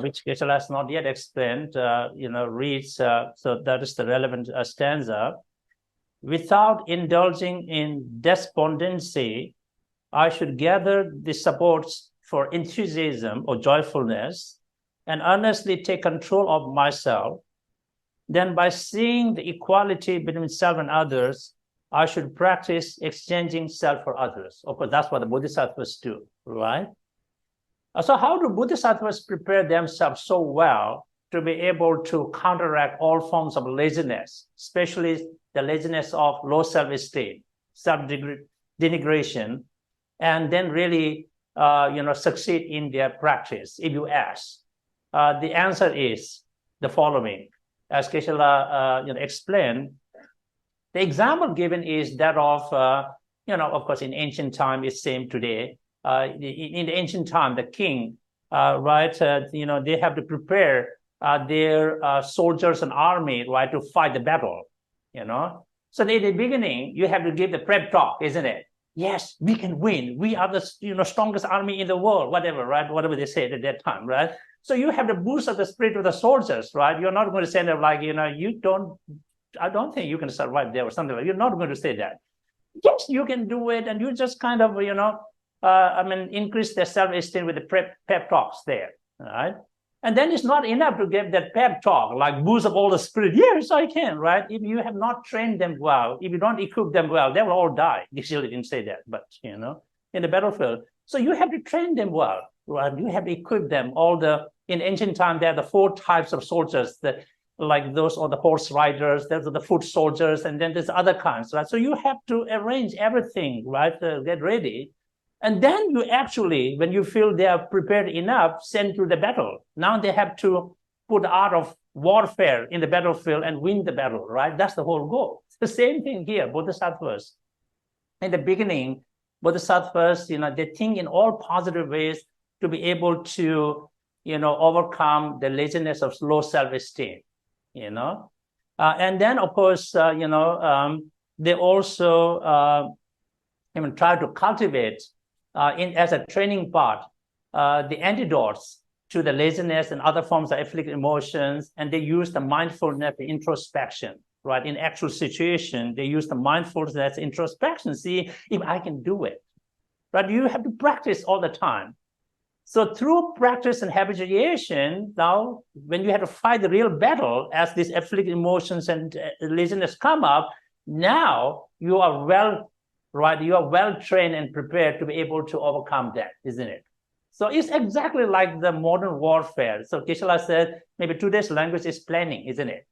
Speaker 1: which Geshe has not yet explained, reads, so that is the relevant stanza. Without indulging in despondency, I should gather the supports for enthusiasm or joyfulness and earnestly take control of myself. Then by seeing the equality between self and others, I should practice exchanging self for others. Of course, that's what the Bodhisattvas do, right? So how do Bodhisattvas prepare themselves so well to be able to counteract all forms of laziness, especially the laziness of low self-esteem, self-denigration, and then really, succeed in their practice? If you ask, the answer is the following. As Geshe explained, the example given is that of, of course, in ancient time, it's same today. In the ancient time, the king, they have to prepare their soldiers and army, right, to fight the battle, So in the beginning, you have to give the prep talk, isn't it? Yes, we can win. We are the strongest army in the world, whatever, right? Whatever they said at that time, right? So you have to boost up the spirit of the soldiers, right? You're not going to say that like, I don't think you can survive there or something like that. You're not going to say that. Yes, you can do it. And you just kind of, increase their self-esteem with the pep talks there, right? And then it's not enough to give that pep talk, like boost up all the spirit. Yes, I can, right? If you have not trained them well, if you don't equip them well, they will all die. Geshe didn't say that, but, in the battlefield. So you have to train them well, right? You have to equip them. In ancient time, there are the 4 types of soldiers, like those are the horse riders, those are the foot soldiers, and then there's other kinds, right? So you have to arrange everything, right? Get ready. And then you actually, when you feel they are prepared enough, send to the battle. Now they have to put the art of warfare in the battlefield and win the battle, right? That's the whole goal. It's the same thing here, Bodhisattvas. In the beginning, Bodhisattvas, they think in all positive ways to be able to, overcome the laziness of low self-esteem, and then, of course, they also try to cultivate as a training part, the antidotes to the laziness and other forms of afflicted emotions, and they use the mindfulness, the introspection, right? In actual situation, they use the mindfulness, introspection, see if I can do it, right? You have to practice all the time. So through practice and habituation, now when you have to fight the real battle, as these afflicted emotions and laziness come up, now you are well, right? You are well trained and prepared to be able to overcome that, isn't it? So it's exactly like the modern warfare. So Geshe said, maybe today's language is planning, isn't it?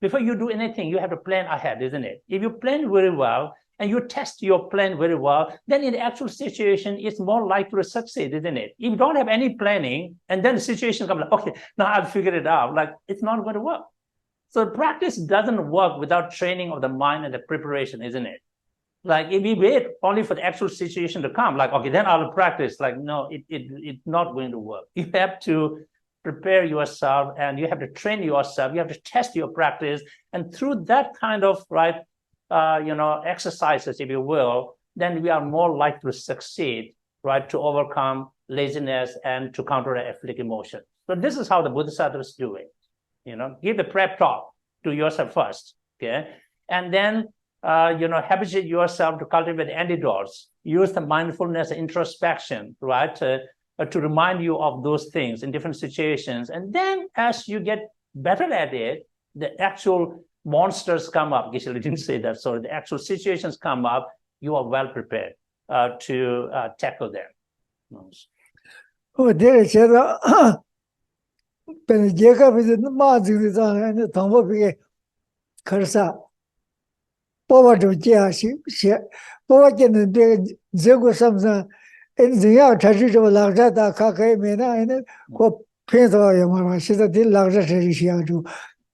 Speaker 1: Before you do anything, you have to plan ahead, isn't it? If you plan very well and you test your plan very well, then in the actual situation, it's more likely to succeed, isn't it? If you don't have any planning and then the situation comes like, okay, now I've figured it out, like it's not going to work. So practice doesn't work without training of the mind and the preparation, isn't it? Like if we wait only for the actual situation to come, like, okay, then I'll practice. Like, no, it's not going to work. You have to prepare yourself and you have to train yourself. You have to test your practice. And through that kind of, right, exercises, if you will, then we are more likely to succeed, right, to overcome laziness and to counteract afflicted emotion. So this is how the Bodhisattvas do it. Give the prep talk to yourself first, okay? And then, habituate yourself to cultivate antidotes. Use the mindfulness and introspection, right, to remind you of those things in different situations. And then as you get better at it, the actual monsters come up. Geshe didn't say that. So the actual situations come up, you are well prepared to tackle them.
Speaker 2: Oh, there is a when Jacob is in the margin and the Tombo Pig Cursa. Power to Jashi, Power can be Zego something in the air, Tashi of Lagata, Kaka, Mena, and 偏早也嘛，现在的老热这些亚洲，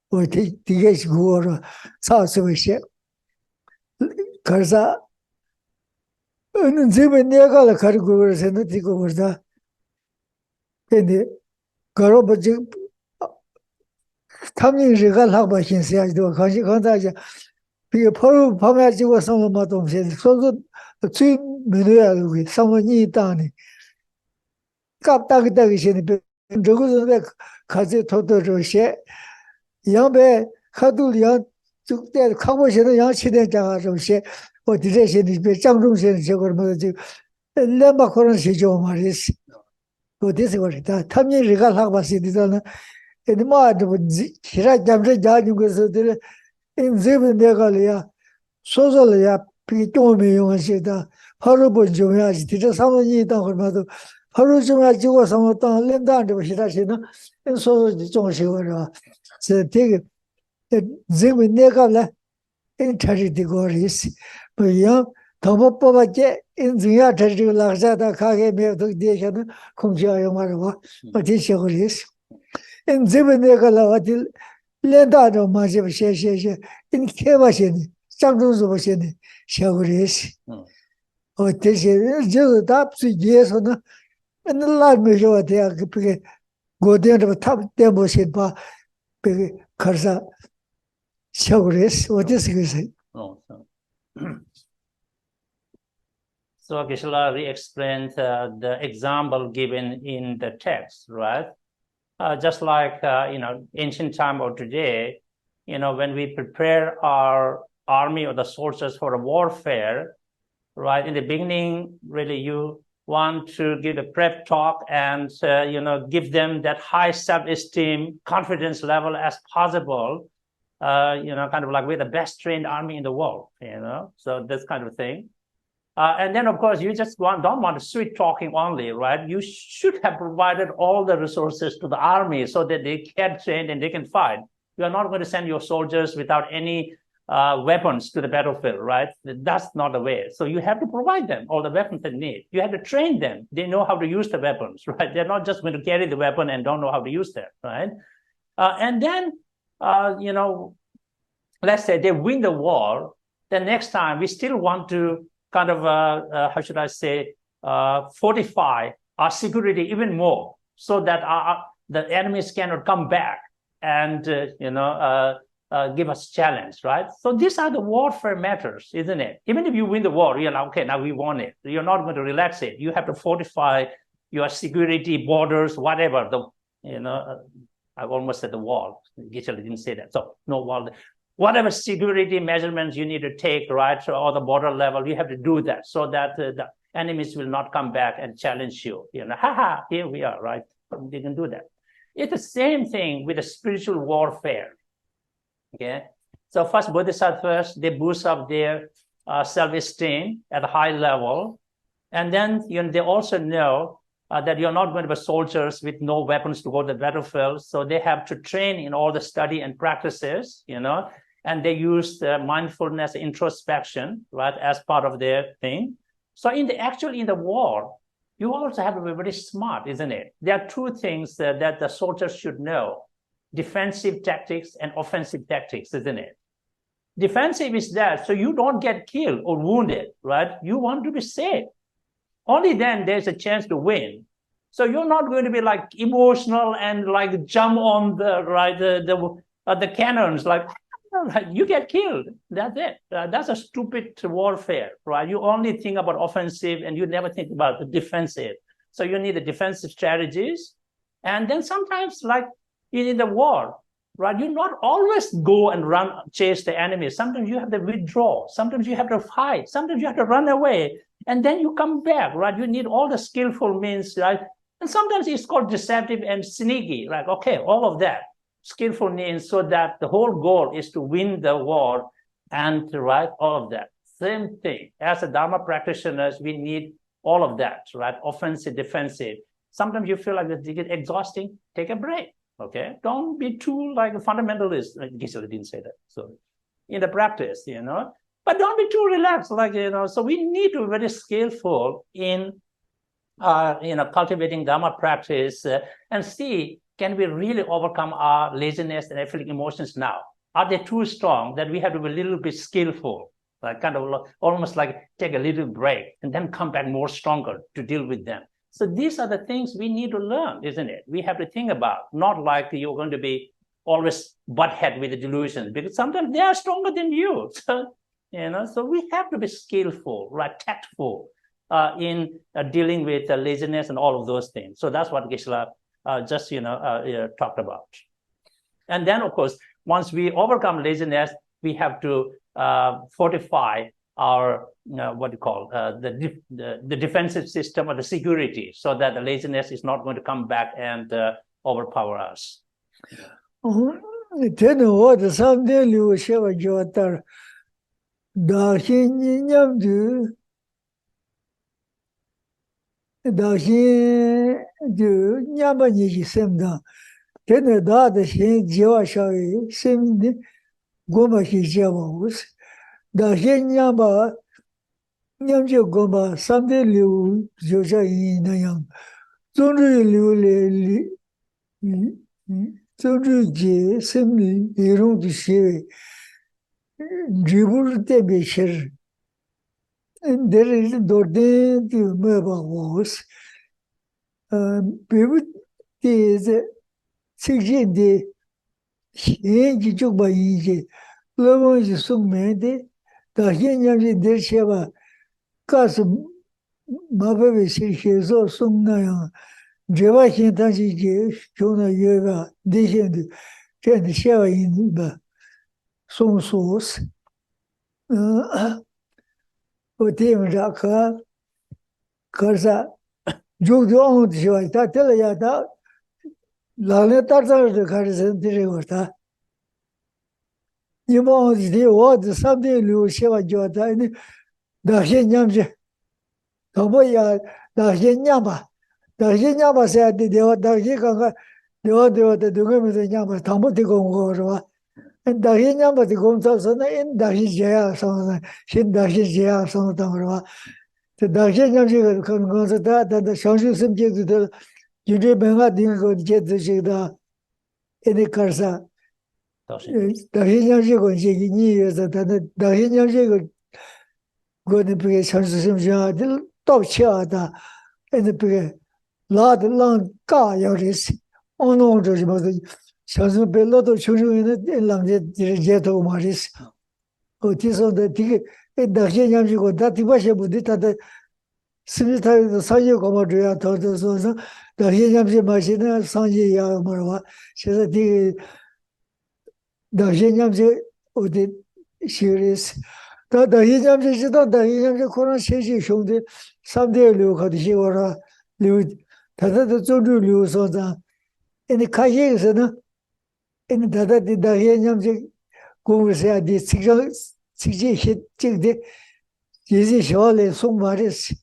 Speaker 2: 我第个是我说，操是为些，可是啊，这边那个了，可是我现在这个我说，变的，搞了不就，他们是个老百姓是呀，对吧？看大家，比如旁边结果什么东西，说是最没得呀，对，什么你当的，大个些的，别这个人在看这头这些，杨白看都杨就在看我现在杨七点讲啊这些，我的这些里边张中些结果什么就，200可能是叫嘛的是，我的是我的，他们这个老百姓的呢。你妈这不其他咱们家庭个是的，你这边那个了呀，说了呀，比多没用些的，跑路不重要是的，这上面你当会嘛都，跑路重要结果上面当领导这不其他些呢，你说的重些个是吧？是这个，这边那个呢，你查实的个意思，不一样，他们爸爸姐，你怎样查这个拉萨的看看没有都底下的空气要嘛是吧？我这些个意思。这边那个了，我的领导着嘛，这不些，你开吧些的，张中是不些的，小个认识。我这些人就是他最接受呢，那哪没说我这样个别个，我这样这个他点不些吧，别个可是小个认识，我这是个谁
Speaker 1: ？So Geshe re-explained the example given in the text, right? Just like, ancient time or today, when we prepare our army or the soldiers for a warfare, right? In the beginning, really, you want to give a prep talk and, give them that high self-esteem, confidence level as possible, kind of like we're the best trained army in the world, so this kind of thing. And then, of course, you just don't want sweet talking only, right? You should have provided all the resources to the army so that they can train and they can fight. You are not going to send your soldiers without any weapons to the battlefield, right? That's not the way. So you have to provide them all the weapons they need. You have to train them. They know how to use the weapons, right? They're not just going to carry the weapon and don't know how to use them, right? And then, let's say they win the war. The next time we still want to kind of, how should I say, fortify our security even more so that the enemies cannot come back and, give us challenge, right? So these are the warfare matters, isn't it? Even if you win the war, you're like, okay, now we won it. You're not going to relax it. You have to fortify your security, borders, whatever. I almost said the wall. Geshe didn't say that. So no wall. Whatever security measurements you need to take, right, or the border level, you have to do that so that the enemies will not come back and challenge you. Here we are, right? They can do that. It's the same thing with the spiritual warfare. Okay, so first bodhisattvas, they boost up their self-esteem at a high level, and then they also know that you're not going to be soldiers with no weapons to go to the battlefield, so they have to train in all the study and practices, and they use the mindfulness introspection, right, as part of their thing. So in the war, you also have to be very smart, isn't it? There are two things that the soldiers should know: defensive tactics and offensive tactics, isn't it? Defensive is that so you don't get killed or wounded, right? You want to be safe. Only then there's a chance to win. So you're not going to be like emotional and like jump on the cannons like you get killed. That's it. That's a stupid warfare, right? You only think about offensive and you never think about the defensive. So you need the defensive strategies. And then sometimes like in the war, right? You not always go and run, chase the enemy. Sometimes you have to withdraw. Sometimes you have to fight. Sometimes you have to run away. And then you come back, right? You need all the skillful means, right? And sometimes it's called deceptive and sneaky, right? Okay, all of that. Skillful means so that the whole goal is to win the war and right, all of that. Same thing. As a Dharma practitioners, we need all of that, right? Offensive, defensive. Sometimes you feel like it get exhausting. Take a break. Okay, don't be too like a fundamentalist. Geshe didn't say that. So, in the practice, but don't be too relaxed. Like so we need to be very skillful in, cultivating Dharma practice and see can we really overcome our laziness and afflicting emotions now? Are they too strong that we have to be a little bit skillful, like kind of almost like take a little break and then come back more stronger to deal with them? So these are the things we need to learn, isn't it? We have to think about, not like you're going to be always butt head with the delusions, because sometimes they are stronger than you. So, so we have to be skillful, right, tactful in dealing with laziness and all of those things. So that's what Geshe just talked about. And then, of course, once we overcome laziness, we have to fortify our the defensive system or the security, so that the laziness is not going to come back and overpower us.
Speaker 2: Tene da de shin jiwa shawi sim ni goma shi jiwa us da shin nyamba nyamje goma samde liu joja yi na yang zongzhi liu le zongzhi ji sim li rong du shi jibu de be shir there is dorden du me ba was bibu de Sixty Hinji Juba Yiji, Levon is so many, the Hinyam de Sheva, Cas Mabe Sishes or Sumna, Jeva Hintaji, Jona Yeva, Dishend, Chen Sheva in the Song Source. Otim Raka, Karza, Judo on Sheva, Tatelayata. Lale tartar de karisen direwata. Yimo di wad samde lu shewa jota ni da nyamje. Tobo ya da nyamba. Da nyamba se de da kanga de de nyamba tambo de gongo ro. Da nyamba de gonzo sana en da jeya sana shin da jeya sana tamro. De da nyamje kan gonzo da shangshu simje de Jude benga dingo jet the any carsa. The Hinyam go jiggy years that the Hinyam go to pay some top chata and the pay lot long car yoris on orders about the Shazu Bello children in Lange Jeto Maris. Otis on the ticket and the Hinyam go that was a budita. Simita the Sanyo Commodria told us also the Hinyam machine Sanji Yamarwa. She said the Hinyam of the series. The Hinyam is not the Hinyam Koran Shashi shown the someday look at the Shiwara Liu Tata the Zodu Liu Soda. In the Kayes in the Hinyam go say the 60 hit check the Easy Shawley so maris.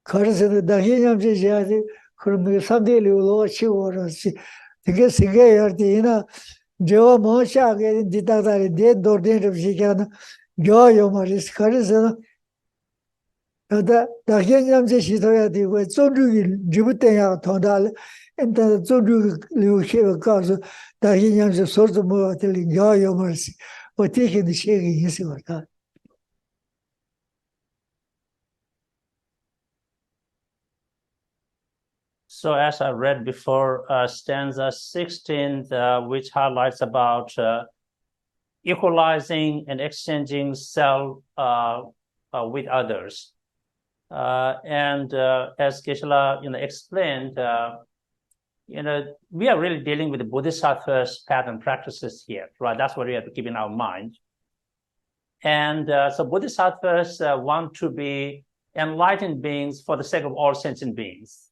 Speaker 2: Carson, the Hinyam Jazzy, from Sunday Lulo, she was to get Sigayatina, Joe Mosha, getting Ditata, dead Dorden of Shikana, Joy Maris Carson. The Hinyam Jashitoyati was Zondu Jibutea Tondal, and the Zondu Liu Shiva Carson, the Hinyam sort of more telling Joy Maris, or taking the shaking his work.
Speaker 1: So as I read before, stanza 16, which highlights about equalizing and exchanging self with others. And as Geshe explained, we are really dealing with the Bodhisattva's pattern practices here, right? That's what we have to keep in our mind. And so Bodhisattvas want to be enlightened beings for the sake of all sentient beings.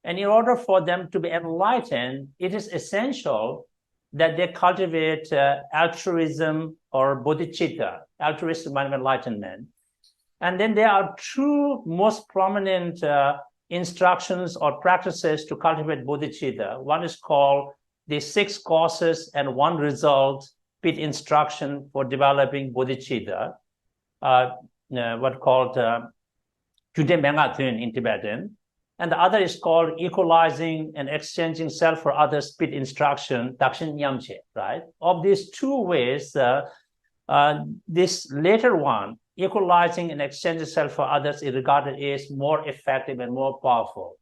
Speaker 1: And in order for them to be enlightened, it is essential that they cultivate altruism or bodhicitta, altruistic mind of enlightenment. And then there are two most prominent instructions or practices to cultivate bodhicitta. One is called the 6 causes and 1 result pit instruction for developing bodhicitta, what called Jude Mengatun in Tibetan. and the other is called equalizing and exchanging self for others speed instruction, dakshin nyamche, right? Of these two ways, this later one, equalizing and exchanging self for others, is regarded as more effective and more powerful.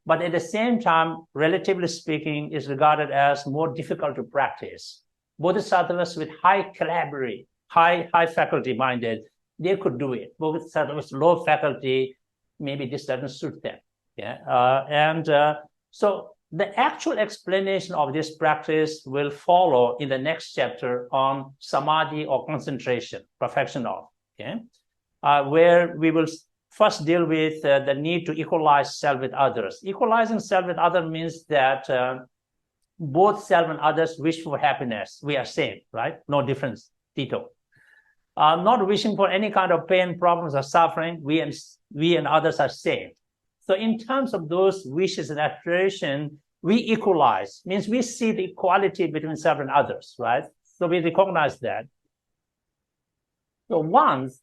Speaker 1: But at the same time, relatively speaking, is regarded as more difficult to practice. Bodhisattvas with high caliber, high faculty minded, they could do it. Bodhisattvas low faculty, maybe this doesn't suit them. Yeah, so the actual explanation of this practice will follow in the next chapter on samadhi or concentration, perfection of, where we will first deal with the need to equalize self with others. Equalizing self with others means that both self and others wish for happiness. We are same, right? No difference, Tito. Not wishing for any kind of pain, problems, or suffering. We and others are same. So in terms of those wishes and aspiration, we equalize, means we see the equality between self and others, right? So we recognize that. So once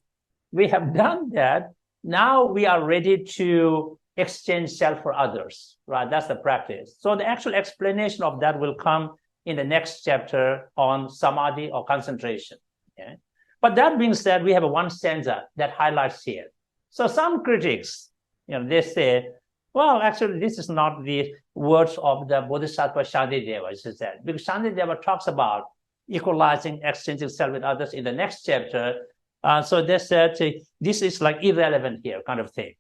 Speaker 1: we have done that, now we are ready to exchange self for others, right? That's the practice. So the actual explanation of that will come in the next chapter on samadhi or concentration. Okay? But that being said, we have one stanza that highlights here. So some critics, they say, well, actually, this is not the words of the Bodhisattva Shantideva, as I said, because Shantideva talks about equalizing, exchanging self with others in the next chapter. So they said this is like irrelevant here, kind of thing,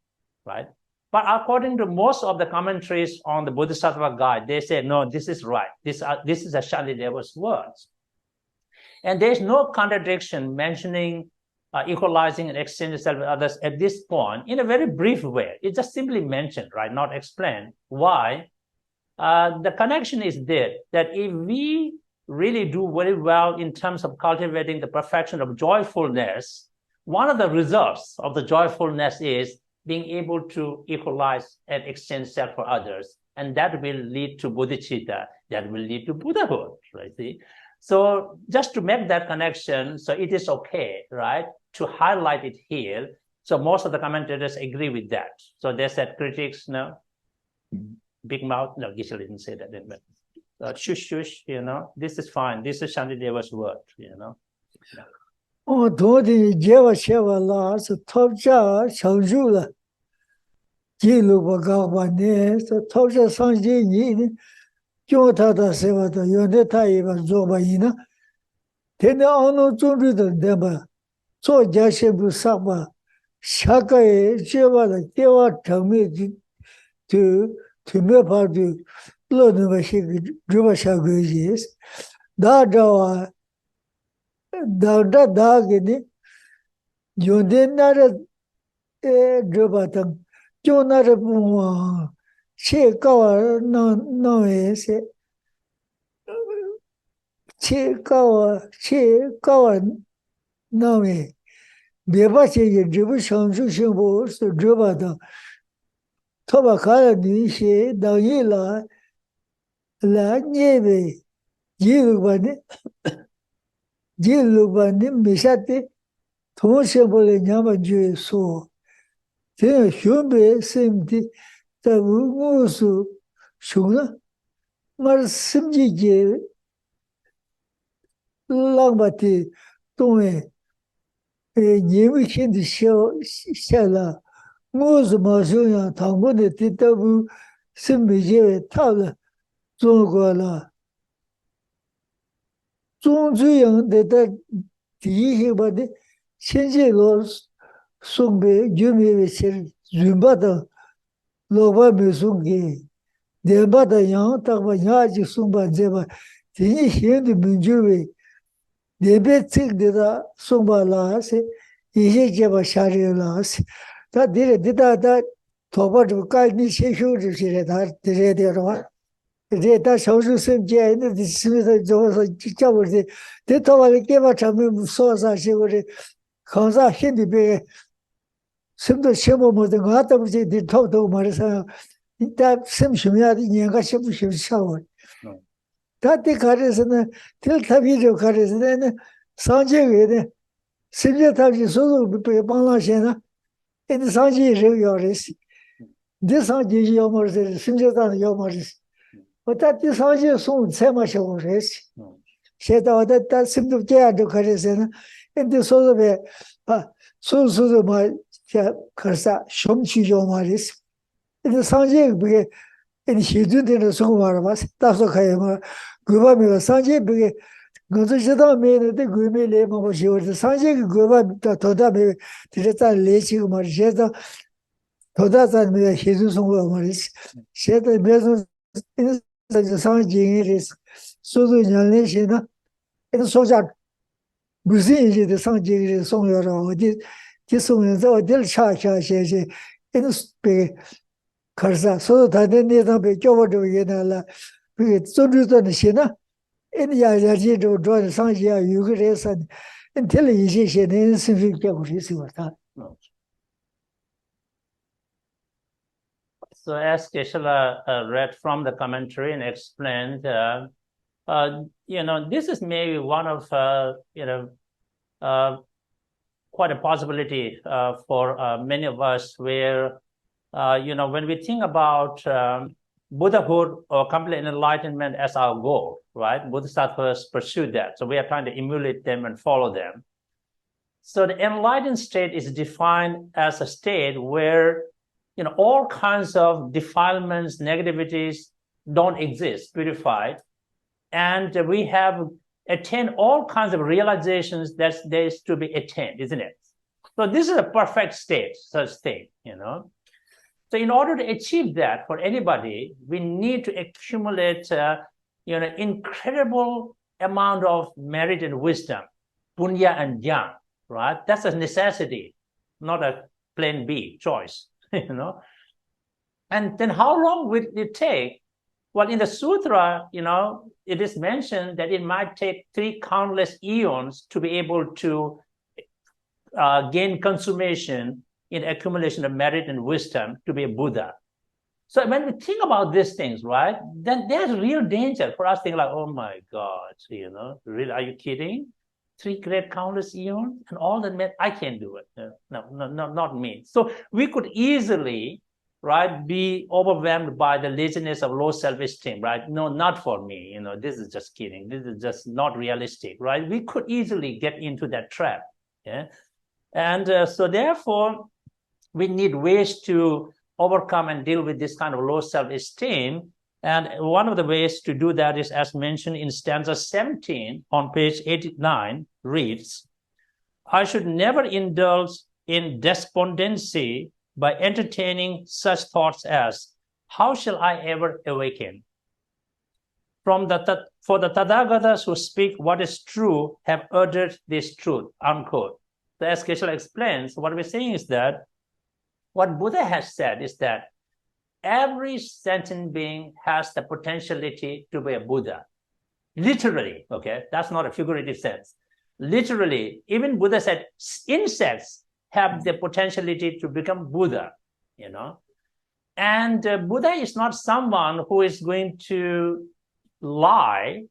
Speaker 1: right? But according to most of the commentaries on the Bodhisattva Guide, they say, no, this is right. This is a Shantideva's words. And there's no contradiction mentioning equalizing and exchanging self with others at this point in a very brief way. It's just simply mentioned, right? Not explained. Why? The connection is there, that if we really do very well in terms of cultivating the perfection of joyfulness, one of the results of the joyfulness is being able to equalize and exchange self for others. And that will lead to bodhicitta, that will lead to Buddhahood, right? See? So just to make that connection, so it is okay, right, to highlight it here. So most of the commentators agree with that. So they said critics, no, big mouth, no, Geshe didn't say that, but shush, shush, this is fine. This is Shantideva's word,
Speaker 2: 我昨天结我写完了，是头家成就了，记录不高吧呢？是头家上几年呢，叫他的什么的，有的他一般做吧呢，天天熬弄种植的那么，做家是不上吧，下个月结完了，电话成没就没法就老那么些个，这么下个月，那着啊。da gini yonden nara drupatang jo nara pungwa che kawa no se che kawa no me beba che ye dribu shangshu shimbo su drupatang toba kala ni she dang yi la nyebe jiru bani Jilubani Mishati, Tomoshabole Nyama Juso, then Shumbe Simti, Tabu Musu, Shuna, Mar Simji, Lambati, Tome, Nimishin the show, Shella, Musu Masuya, Tamune Titabu, Simbi, Tala, Zongola. 中最阳的第一些把的现在老送给有没有些人把的老板没送给，人把的羊他把羊就送把这把，第一些的民就为人别这个的送把拉些，一些这把下人拉些，他他头发就该你先修这些他这点的话。这他手术生节，那是不是就是叫我的？这他妈的给我咱们说啥些我的，考啥现在别，什么都什么么的，我都不是的头嘛的啥，他什么样的人家什么啥我，他的看的是呢，他比较看的是呢，上几个月的，甚至他的收入被帮了些呢，人家上几人要的是，第三节要么是甚至上要么是，我在第三节送才嘛小伙子是，现在我在深度这样就开始是呢，人家说呗啊，说什么像可是啊，熊去要么是，人家上节不给，人写准的送完了嘛，到时候可以嘛，规划没有上节不给。我就知道没的，对鬼没来嘛，我媳妇是上节个鬼吧，到头大没，就是咱联系个嘛，现在头大咱没有协助生活嘛，现在没说，这就上节的，所以讲那些呢，那个说下不是人家的上节的送药了，我的送药在我这查些，那个被可是啊，所以他的那张被叫我这个呢了，被做的些呢。人家这种主要上学有个人说，听了一些些人是不是结果是什么他？
Speaker 1: So as Geshe read from the commentary and explained, this is maybe one of quite a possibility for many of us where when we think about Buddhahood or complete enlightenment as our goal, right? Bodhisattvas pursue that. So we are trying to emulate them and follow them. So the enlightened state is defined as a state where, all kinds of defilements, negativities don't exist, purified. And we have attained all kinds of realizations that there is to be attained, isn't it? So this is a perfect state, such state, So in order to achieve that for anybody, we need to accumulate, incredible amount of merit and wisdom, punya and jnana, right? That's a necessity, not a plain B choice, And then how long will it take? Well, in the sutra, it is mentioned that it might take 3 countless eons to be able to gain consummation in accumulation of merit and wisdom to be a Buddha. So when we think about these things, right, then there's real danger for us thinking like, oh my God, really, are you kidding? 3 great countless eons and all that, I can't do it. No, not me. So we could easily, right, be overwhelmed by the laziness of low self-esteem, right? No, not for me. This is just kidding. This is just not realistic, right? We could easily get into that trap. Yeah. And so therefore, we need ways to overcome and deal with this kind of low self-esteem. And one of the ways to do that is, as mentioned in stanza 17 on page 89, reads, I should never indulge in despondency by entertaining such thoughts as, how shall I ever awaken? For the Tathagatas who speak what is true have uttered this truth, unquote. So as Geshe explains, what we're saying is that what Buddha has said is that every sentient being has the potentiality to be a Buddha. Literally, okay? That's not a figurative sense. Literally, even Buddha said insects have the potentiality to become Buddha, And Buddha is not someone who is going to lie,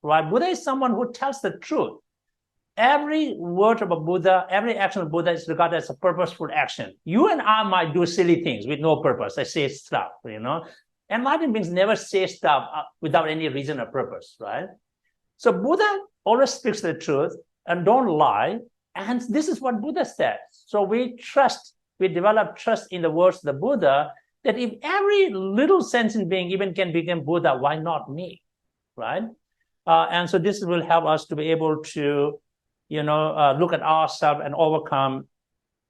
Speaker 1: right? Buddha is someone who tells the truth. Every word of a Buddha, every action of Buddha is regarded as a purposeful action. You and I might do silly things with no purpose. I say stuff, Enlightened beings never say stuff without any reason or purpose, right? So Buddha always speaks the truth and don't lie. And this is what Buddha said. So we develop trust in the words of the Buddha, that if every little sentient being even can become Buddha, why not me, right? And so this will help us to be able to look at ourselves and overcome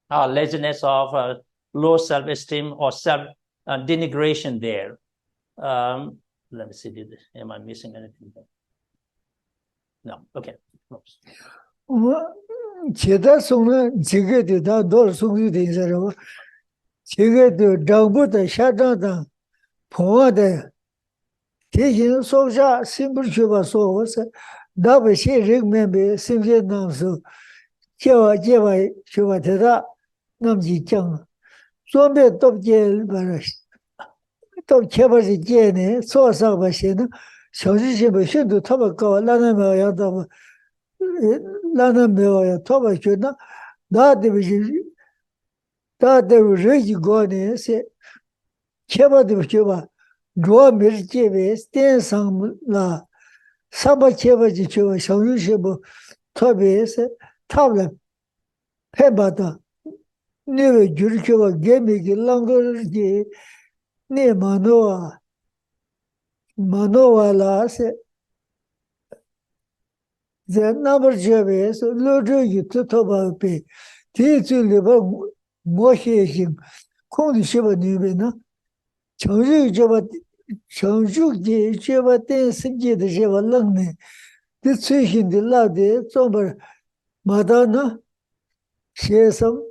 Speaker 1: our laziness of low self-esteem or self-denigration there. Let me see, am I missing anything there? No, okay. Oops.
Speaker 2: 我现在送了这个的，他多少送的是什么？这个的长不的下长的，碰我的，提醒说下，心不去吧？说我是。那不些人们被身边那时候，结完去吧，他那么去讲，专门到街把人到前边去见呢，早上吧些呢，小事情吧，训度特别高，那没有到吧，那没有特别觉得，那对不起，那对不人一个呢是， cheba de cheba, draw mir chebe, stand some la, saba cheba cheba, shang yu shebo, tobe se, tabla, pebata, never jur cheba, gemi ki longer ji, ne manoa la se, the number chebe, so lojo you to toba pe, ti zu liba mo xie xing, kong di sheba niwe na, chang yu cheba, chang yu ji cheba ten sim ji de cheba lang ne, di cui xin di la de, zombar, mada na, xie sam,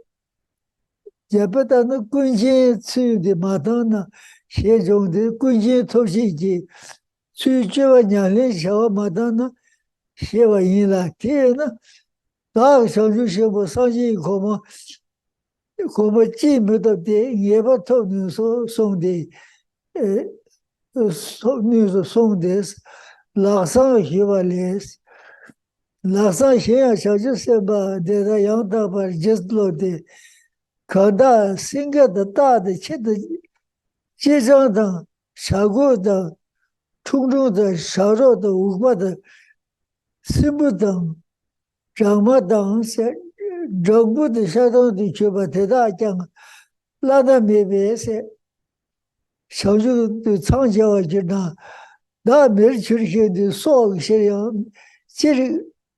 Speaker 2: jebeta na gun xin cui di mada na, xie zhong di gun xin to xi ji, cui cheba nyang lin xawa mada na, xie wa yin la, ti na, da chang yu sheba sang xin koma, koma ji me da de, ye ba to nu so song de, nu so song des, la sang xie wa les, la sang xie ya chang yu sheba de da yang da ba just lo de, 可大性格的大的切的结账的小过的冲动的少肉的无过的心不等长么等些整部的相当的去把太大讲拉的没别些小就的长脚就那没去些的说些样这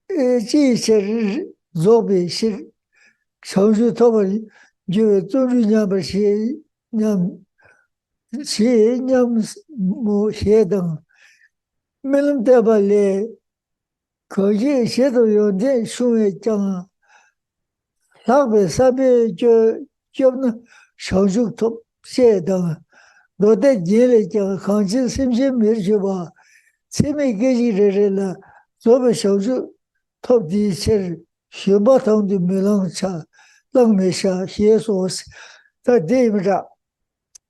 Speaker 2: 这些是做别些小就他们 就中日两边写两么写等，没能得把嘞，可惜写都有点书也讲，那边三边就那少数头写等，我在家里讲，行情新鲜没去吧，前面给你人了，左边少数头底写学不通的没能查。 冷没下写说是在地面上，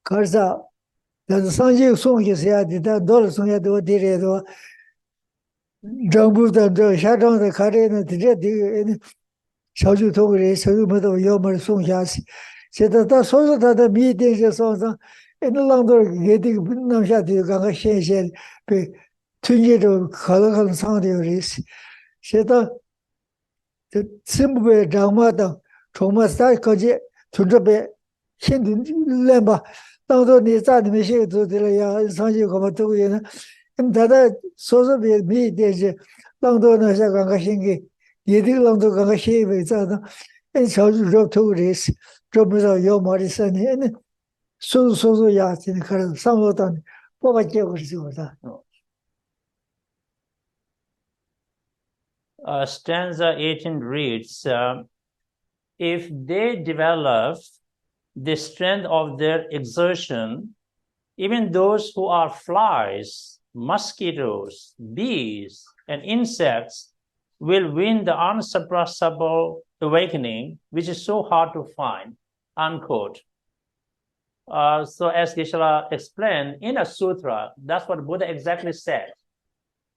Speaker 2: 可是啊，但是上去送去下的，但到了送下多地里头，政府的这下场的看着呢，这小区头个人小区没到，要么送下去，现在他说是他的米店是上上，那浪头给这个弄下去，刚刚新鲜被推荐着可能上的有人，现在这全部被张马等。 从嘛啥科技从这边现在来吧，当初你咋的没写做的了呀？上去我们都有呢，他的说是别没点是，当初那些刚刚写给，也得当初刚刚写为咋的？小组这头人是，这不是要么的事呢？那说呀，现在可能上不到，不把结果是这样的。
Speaker 1: Stanza 18 reads. If they develop the strength of their exertion, even those who are flies, mosquitoes, bees, and insects will win the unsuppressible awakening, which is so hard to find, unquote. So as Geshe explained in a sutra, that's what Buddha exactly said.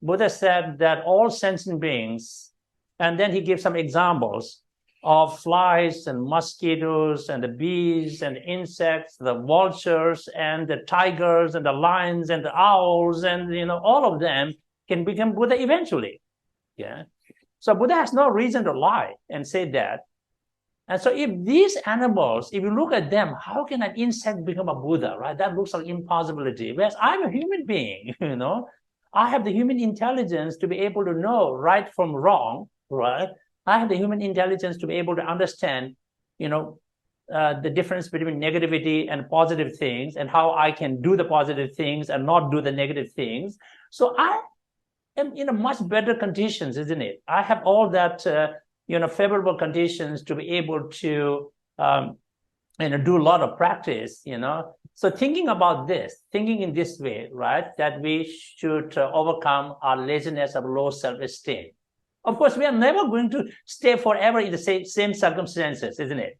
Speaker 1: Buddha said that all sentient beings, and then he gives some examples, of flies and mosquitoes and the bees and insects, the vultures and the tigers and the lions and the owls and all of them can become Buddha eventually. Yeah. So Buddha has no reason to lie and say that. And so if these animals, if you look at them, how can an insect become a Buddha, right? That looks like impossibility. Whereas I'm a human being, I have the human intelligence to be able to know right from wrong, right? I have the human intelligence to be able to understand, the difference between negativity and positive things and how I can do the positive things and not do the negative things. So I am in a much better conditions, isn't it? I have all that, favorable conditions to be able to, do a lot of practice, So thinking about this, thinking in this way, right, that we should overcome our laziness of low self-esteem. Of course, we are never going to stay forever in the same circumstances, isn't it?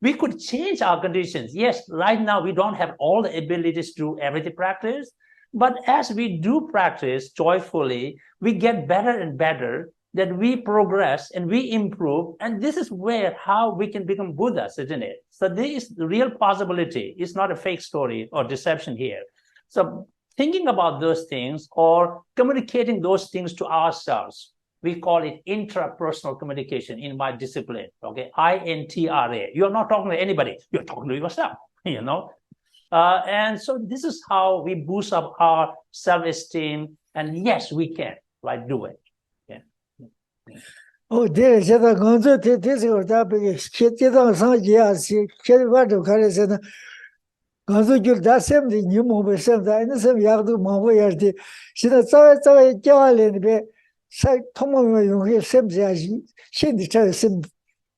Speaker 1: We could change our conditions. Yes, right now we don't have all the abilities to do everything practice, but as we do practice joyfully, we get better and better. that we progress and we improve, and this is how we can become Buddhas, isn't it? So there is the real possibility. It's not a fake story or deception here. So thinking about those things or communicating those things to ourselves, we call it intrapersonal communication in my discipline, okay? INTRA. You're not talking to anybody. You're talking to yourself, you know? And so this is how we boost up our self-esteem. And yes, we can, right? Do it. Yeah.
Speaker 2: Oh, there is a gonzo to this or that because shit on some years, shit what to carry said. Gonzo, you'll that same the new mobile same that in some yard to mobile. She does so jolly in the bed. Say, Tomo, you same as she the same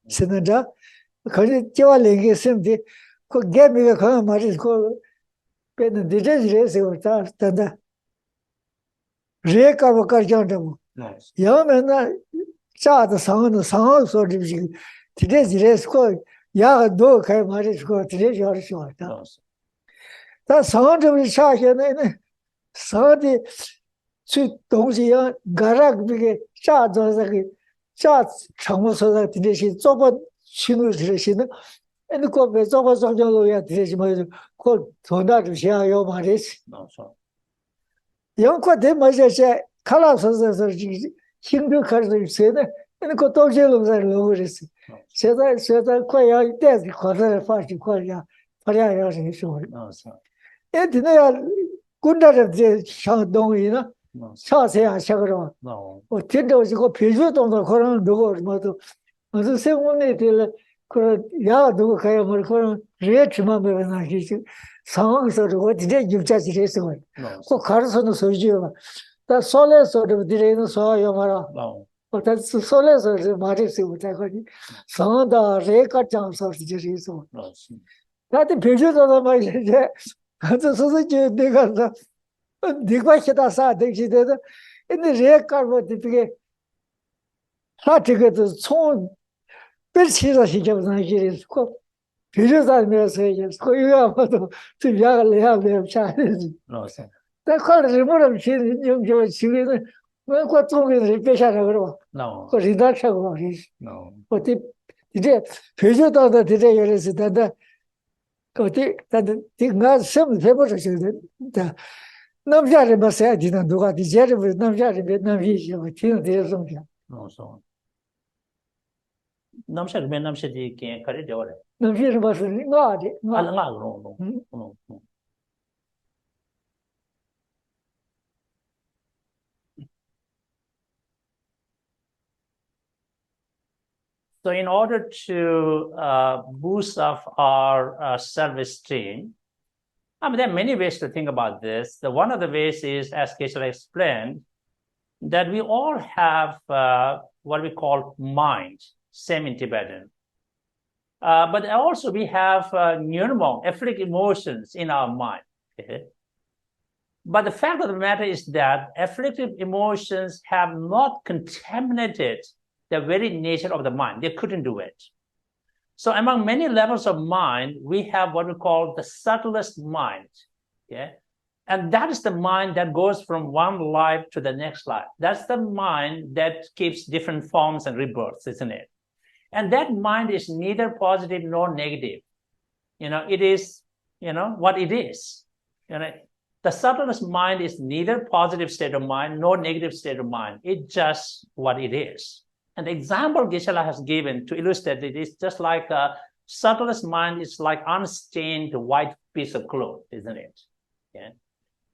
Speaker 2: senator. Because it jolly same day could get me a comment, what is called Ben the race or that. Rake of a carjandam. Young men. Cha the song sort of today's race called Ya do kai marriage called today's your short. That sound of the shark and saw the two dozy garak big cha does a cha chamo so that today's sober chinu tradition and the court was over some today's called Tonda to share your marriage. Young quite they must say colors of Hindu culture said, and go to jail of the lowers. Said I quite dead because I fast to call ya, Paria in shore. And they are good at the Shandong, you know, Shartse, Shagro, or Tindos go Pijut on the Koran door, motto. On the same one, till Yadu Kayamur, rich member and I songs or what did you just race away? So Carson Soju. The solace sort of the rain saw Yamara. But that's the solace of the Maris with Agony. Some of the Reka chance of the Jeris. That the pictures of the Malaysia. And the society because the question she did in the Reka what the hard to get the song. Perchira she kept Nigerians. Pictures are messages. You have to have them challenge. That called remote young children. Well, what song is repetition? No, because it's not so. No, but the picture of the day is that the thing has some people. The Namjari must say, I didn't do what the Jerry with Namjari Vietnam issue. There's something. No, so Namshad Namshadi can't cut it over. Namshad was not. So in order to boost up our self-esteem, I mean, there are many ways to think about this. One of the ways is, as Geshe explained, that we all have what we call mind, same in Tibetan. But also we have nyurmong, etheric emotions in our mind. Okay? But the fact of the matter is that afflictive emotions have not contaminated the very nature of the mind. They couldn't do it. So among many levels of mind, we have what we call the subtlest mind. Okay? And that is the mind that goes from one life to the next life. That's the mind that keeps different forms and rebirths, isn't it? And that mind is neither positive nor negative. You know, it is, you know, what it is. You know, the subtlest mind is neither positive state of mind nor negative state of mind. It's just what it is. And the example Geshe has given to illustrate it is just like a subtlest mind is like unstained white piece of cloth, isn't it? Okay.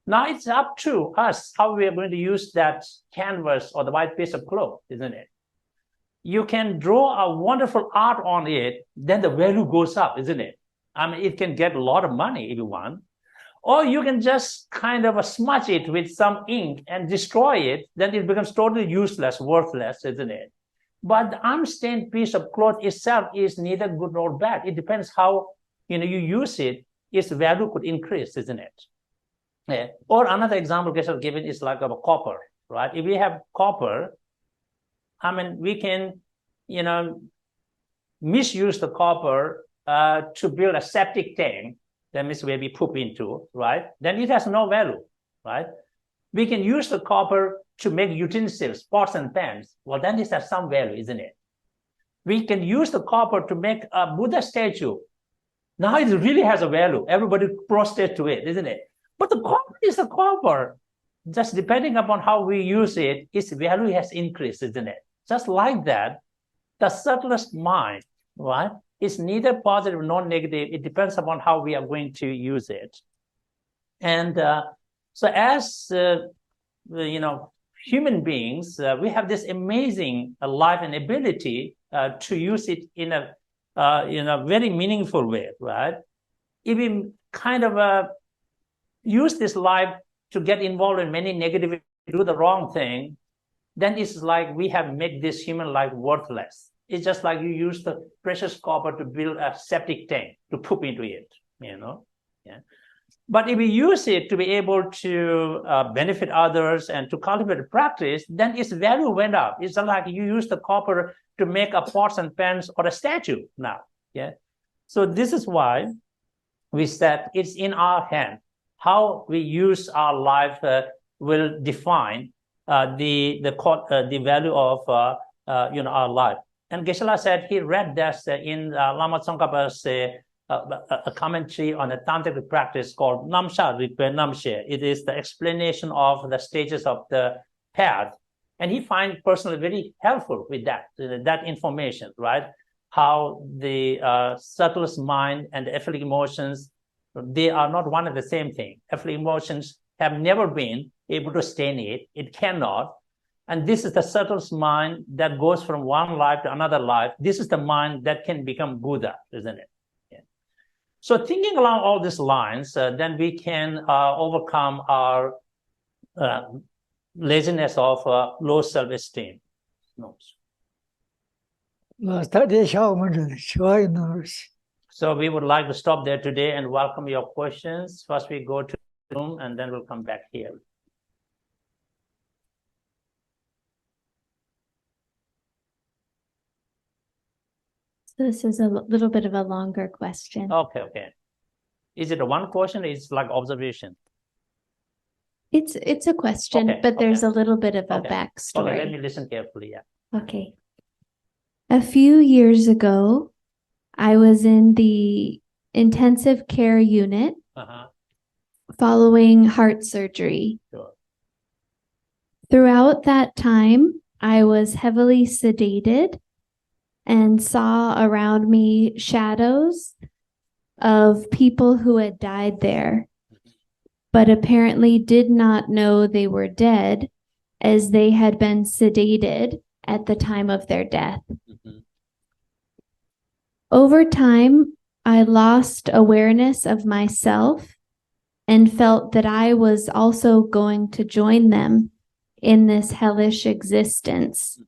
Speaker 2: Now it's up to us how we are going to use that canvas or the white piece of cloth, isn't it? You can draw a wonderful art on it, then the value goes up, isn't it? I mean, it can get a lot of money if you want. Or you can just kind of smudge it with some ink and destroy it, then it becomes totally useless, worthless, isn't it? But the unstained piece of cloth itself is neither good nor bad. It depends how you use it, its value could increase, isn't it? Yeah. Or another example Geshe given is like of a copper, right? If we have copper, I mean, we can, misuse the copper to build a septic tank. That means where we poop into, right? Then it has no value, right?
Speaker 1: we can use the copper to make utensils, pots and pans. Well, then this has some value, isn't it? We can use the copper to make a Buddha statue. Now it really has a value. Everybody prostrate to it, isn't it? But the copper is the copper. Just depending upon how we use it, its value has increased, isn't it? Just like that, the subtlest mind, right, is neither positive nor negative. It depends upon how we are going to use it. And so as, human beings, we have this amazing life and ability to use it in a very meaningful way, right? If we kind of use this life to get involved in many negative, do the wrong thing, then it's like we have made this human life worthless. It's just like you use the precious copper to build a septic tank to poop into it, Yeah. But if we use it to be able to benefit others and to cultivate a practice, then its value went up. It's not like you use the copper to make a pots and pans or a statue now. Yeah. So this is why we said it's in our hand. How we use our life will define the value of our life. And Geshe said he read this in Lama Tsongkhapa's a commentary on a tantric practice called Namsha Rikpe Namshe. It is the explanation of the stages of the path. And he finds personally very helpful with that information, right? How the subtlest mind and the etheric emotions, they are not one and the same thing. Etheric emotions have never been able to stay in it. It cannot. And this is the subtlest mind that goes from one life to another life. This is the mind that can become Buddha, isn't it? So thinking along all these lines, then we can overcome our laziness of low self-esteem. No. So we would like to stop there today and welcome your questions. First we go to the room and then we'll come back here.
Speaker 3: So this is a little bit of a longer question.
Speaker 1: Okay. Is it a one question or it's like observation?
Speaker 3: It's a question, but there's a little bit of a backstory.
Speaker 1: Okay, let me listen carefully, yeah.
Speaker 3: Okay. A few years ago, I was in the intensive care unit following heart surgery.
Speaker 1: Sure.
Speaker 3: Throughout that time, I was heavily sedated and saw around me shadows of people who had died there, but apparently did not know they were dead as they had been sedated at the time of their death. Over time, I lost awareness of myself and felt that I was also going to join them in this hellish existence.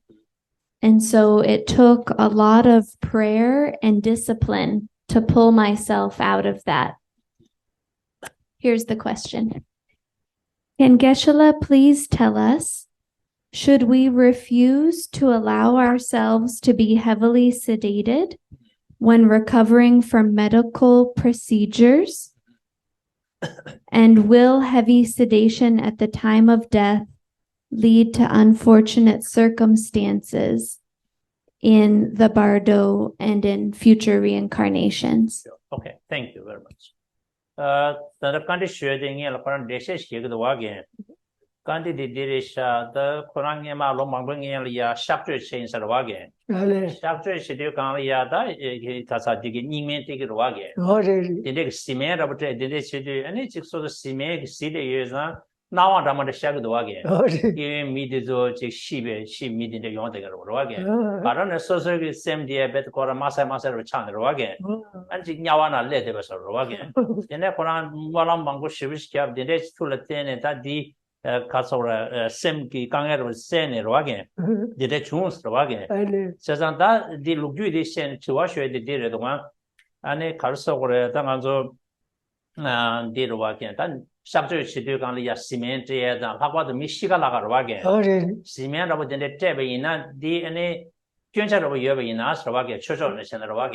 Speaker 3: And so it took a lot of prayer and discipline to pull myself out of that. Here's the question. Can Geshe please tell us, should we refuse to allow ourselves to be heavily sedated when recovering from medical procedures? And will heavy sedation at the time of death lead to unfortunate circumstances in the bardo and in future reincarnations?
Speaker 1: Okay, thank you very much. The country sharing in the dishes here the wagon. Country the dirisha, the Korangema Lomanglia, Shartse change the wagon. Shartse schedule Kanlia, Tasa digging take it wagon. The next cement about the schedule, and it's so the cement city years now on Dharma the shag the wagon. Give me the she meeting the young wagon. But on the social same day, better call a massa chan the wagon. And Yawana let us a wagon. The Nekoran Walam Mango Shivish cap the next to the ten and that the Kasora Semki Kanger was saying wagon. The Dechuns the wagon. Says on that the Lugudishan to wash the dear the one and a Karso or a Tanganzo did wagon. Then Shartse schedule Kanlia cement, how about the Michigan wagon? Cement about the table in that DNA Gyuncharo Yobina, Slovak, Churchill, Slovak,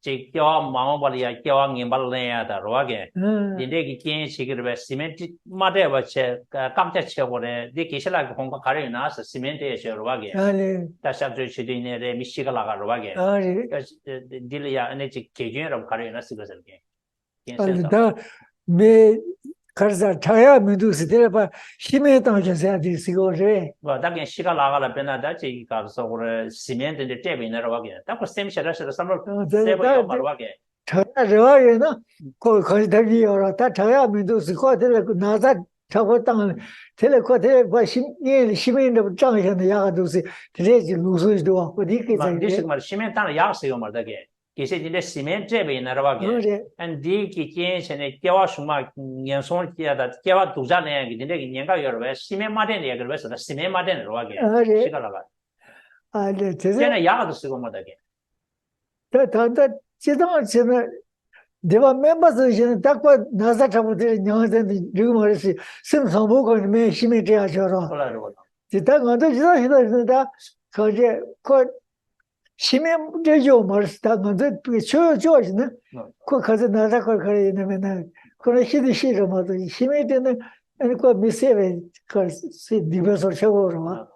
Speaker 1: Jikyo, Mambalia, Kyo, Nimbalea, the Roge, the Degi, Sigurd, Cement, Madewa, Kamcha, or the Kishla, Hong Karinas, Cement, Roge, that's up to Chidin, the Michigala Roge, Dilia, and the Kijun of Karinas.
Speaker 2: May Karza Taya Medus, there, she may not just have this go.
Speaker 1: Well, that can Shigala Bena Dachi cars over cement in the table in Roge. That was same share as the summer.
Speaker 2: Taya, no, Kosdagi or Tataya Medus, quite Nazat, Tabotan, Telecote, but she made the junction, the Yagadusi, today's loses do up with
Speaker 1: this. She meant on a Yasio again. He said, in the cement table in Roge. And Diki change and a Kiawashuma, Yanson, that Kiawa Tuzan and the Yanga, your cement Martin, the rest of the cement Martin Roge. Then a yard to Sigoma again.
Speaker 2: That they were members of the Takwa Nazata, the rumors, some book on me, she made a joro. The Takwa, the she may do your most George, no? Because another cocker in a minute. Could I hit the sheet of mother? She made and quite be saving because the diverse of show.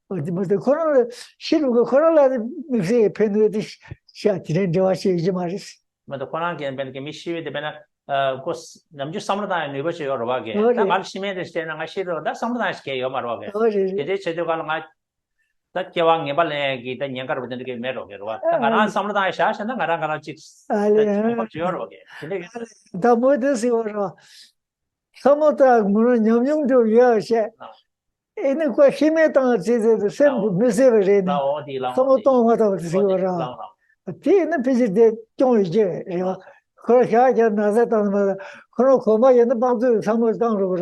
Speaker 2: But the coroner, she will go corolla, if they pen with this shot, didn't do what she is.
Speaker 1: But the Koran can be Mishi, the Bena, of course, I'm just sometimes never sure or again. She made the stand and I should that sometimes gay or Maroga. It is a dog. That Kiwang Yabalegi, then younger within the meadow. And sometimes Shash and the Marangana chicks.
Speaker 2: The mothers were some of the Murum to years. In a question, the same misery. Some of them what I was saying around. A tea in the visit they don't get. Koraka and Nazatan, Korokoma and the Babu, some was down over.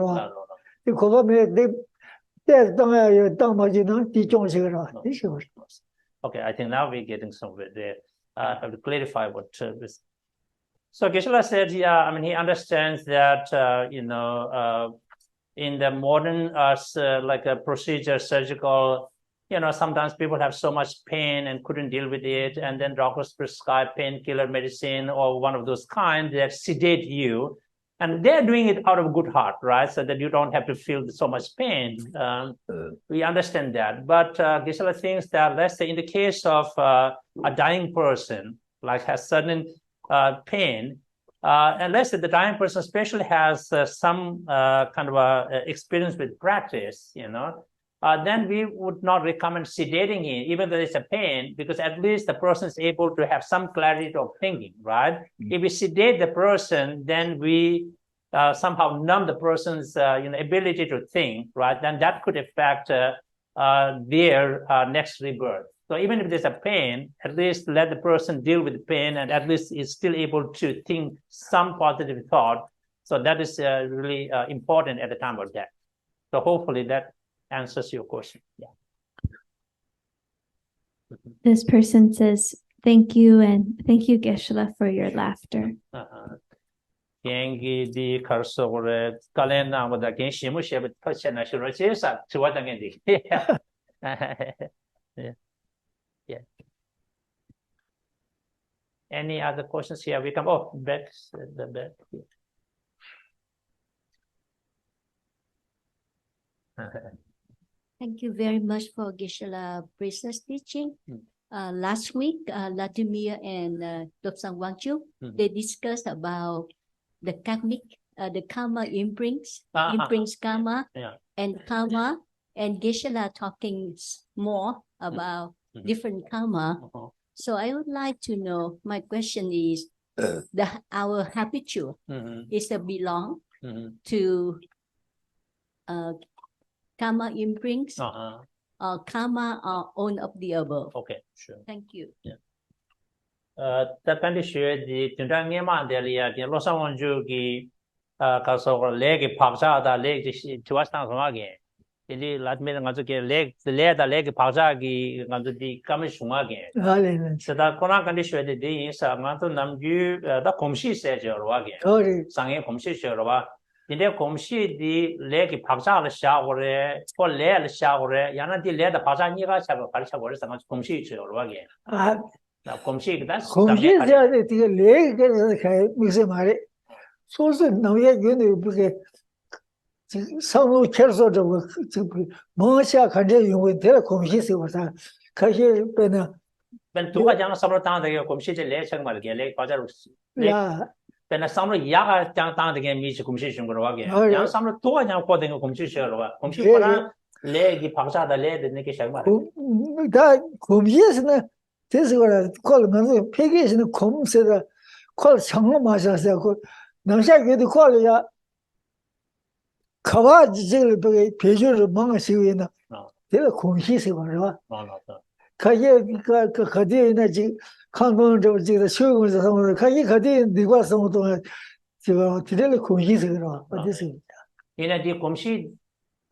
Speaker 2: The Koma made them. Okay,
Speaker 1: I think now we're getting somewhere there. I have to clarify what this. So Geshe said, yeah, I mean, he understands that, in the modern, like a procedure, surgical, sometimes people have so much pain and couldn't deal with it. And then doctors prescribe painkiller medicine or one of those kinds that sedate you. And they're doing it out of good heart, right? So that you don't have to feel so much pain. We understand that. But Geshe thinks that, let's say, in the case of a dying person, like has sudden pain, and let's say the dying person especially has some kind of experience with practice, then we would not recommend sedating him, even though it's a pain, because at least the person is able to have some clarity of thinking, right? If we sedate the person, then we somehow numb the person's ability to think, right? Then that could affect their next rebirth. So even if there's a pain, at least let the person deal with the pain, and at least is still able to think some positive thought. So that is really important at the time of death. So hopefully that answers your question. Yeah.
Speaker 3: This person says, thank you, and thank you, Geshe, for your laughter.
Speaker 1: Any other questions here? We come back at the back.
Speaker 4: Thank you very much for Geshe Priestess teaching. Last week, Latimer and Lobsang Wangchu, they discussed about the karmic, the karma imprints, karma, and karma. And Geshe talking more about different karma. So I would like to know, my question is, our habitual is to belong to karma imprints, karma or all of the above.
Speaker 1: Okay, sure.
Speaker 4: Thank you.
Speaker 1: Yeah. 特别是的，经常我们这里啊，就老上网就给告诉我来个拍照的，来就是主要当什么个？jadi lat me ngazu ke leg da leg pausa ki ngazu di kam shunga ke sada kona kan di shwe de sa ngazu nam ju da komshi se jo wa ke sangye komshi se ro wa 근데 공시디 레기 박자를 샤고래 또 레를 샤고래 야나디 레다 박자니가 샤고 가르쳐 버려서 공시 있어요 로하게
Speaker 2: 아
Speaker 1: 나 공시 그다
Speaker 2: 공시자 되게 레게 가 무슨 말이 소소 너의 윤의 그게 상로 철서 저거 뭐샤 간제 용의 대 공시스 와서 가시 배는
Speaker 1: ben tuga jang samro tang de komshi je le chang mal ge le pa jar
Speaker 2: 야
Speaker 1: ben samro ya ga jang tang de mi chi komshi shung ro wa ge yang samro tuga jang ko de komshi she ro wa komshi ko na le gi phaksa da le de ne ke shang mal
Speaker 2: 다 공시스는 this 거라 콜면서 폐기에서는 공세다 콜 정로 마셔서 그 남샤게도 콜이야 가와 지를 배주를 뭔가 시위나 내가 공시스 거라 가게 그 거기에나 지금 강동 저 수용을 상으로 가게 거기에 네가 상도 지금 디를 공시스 거라 어디서
Speaker 1: 이네 디 komshi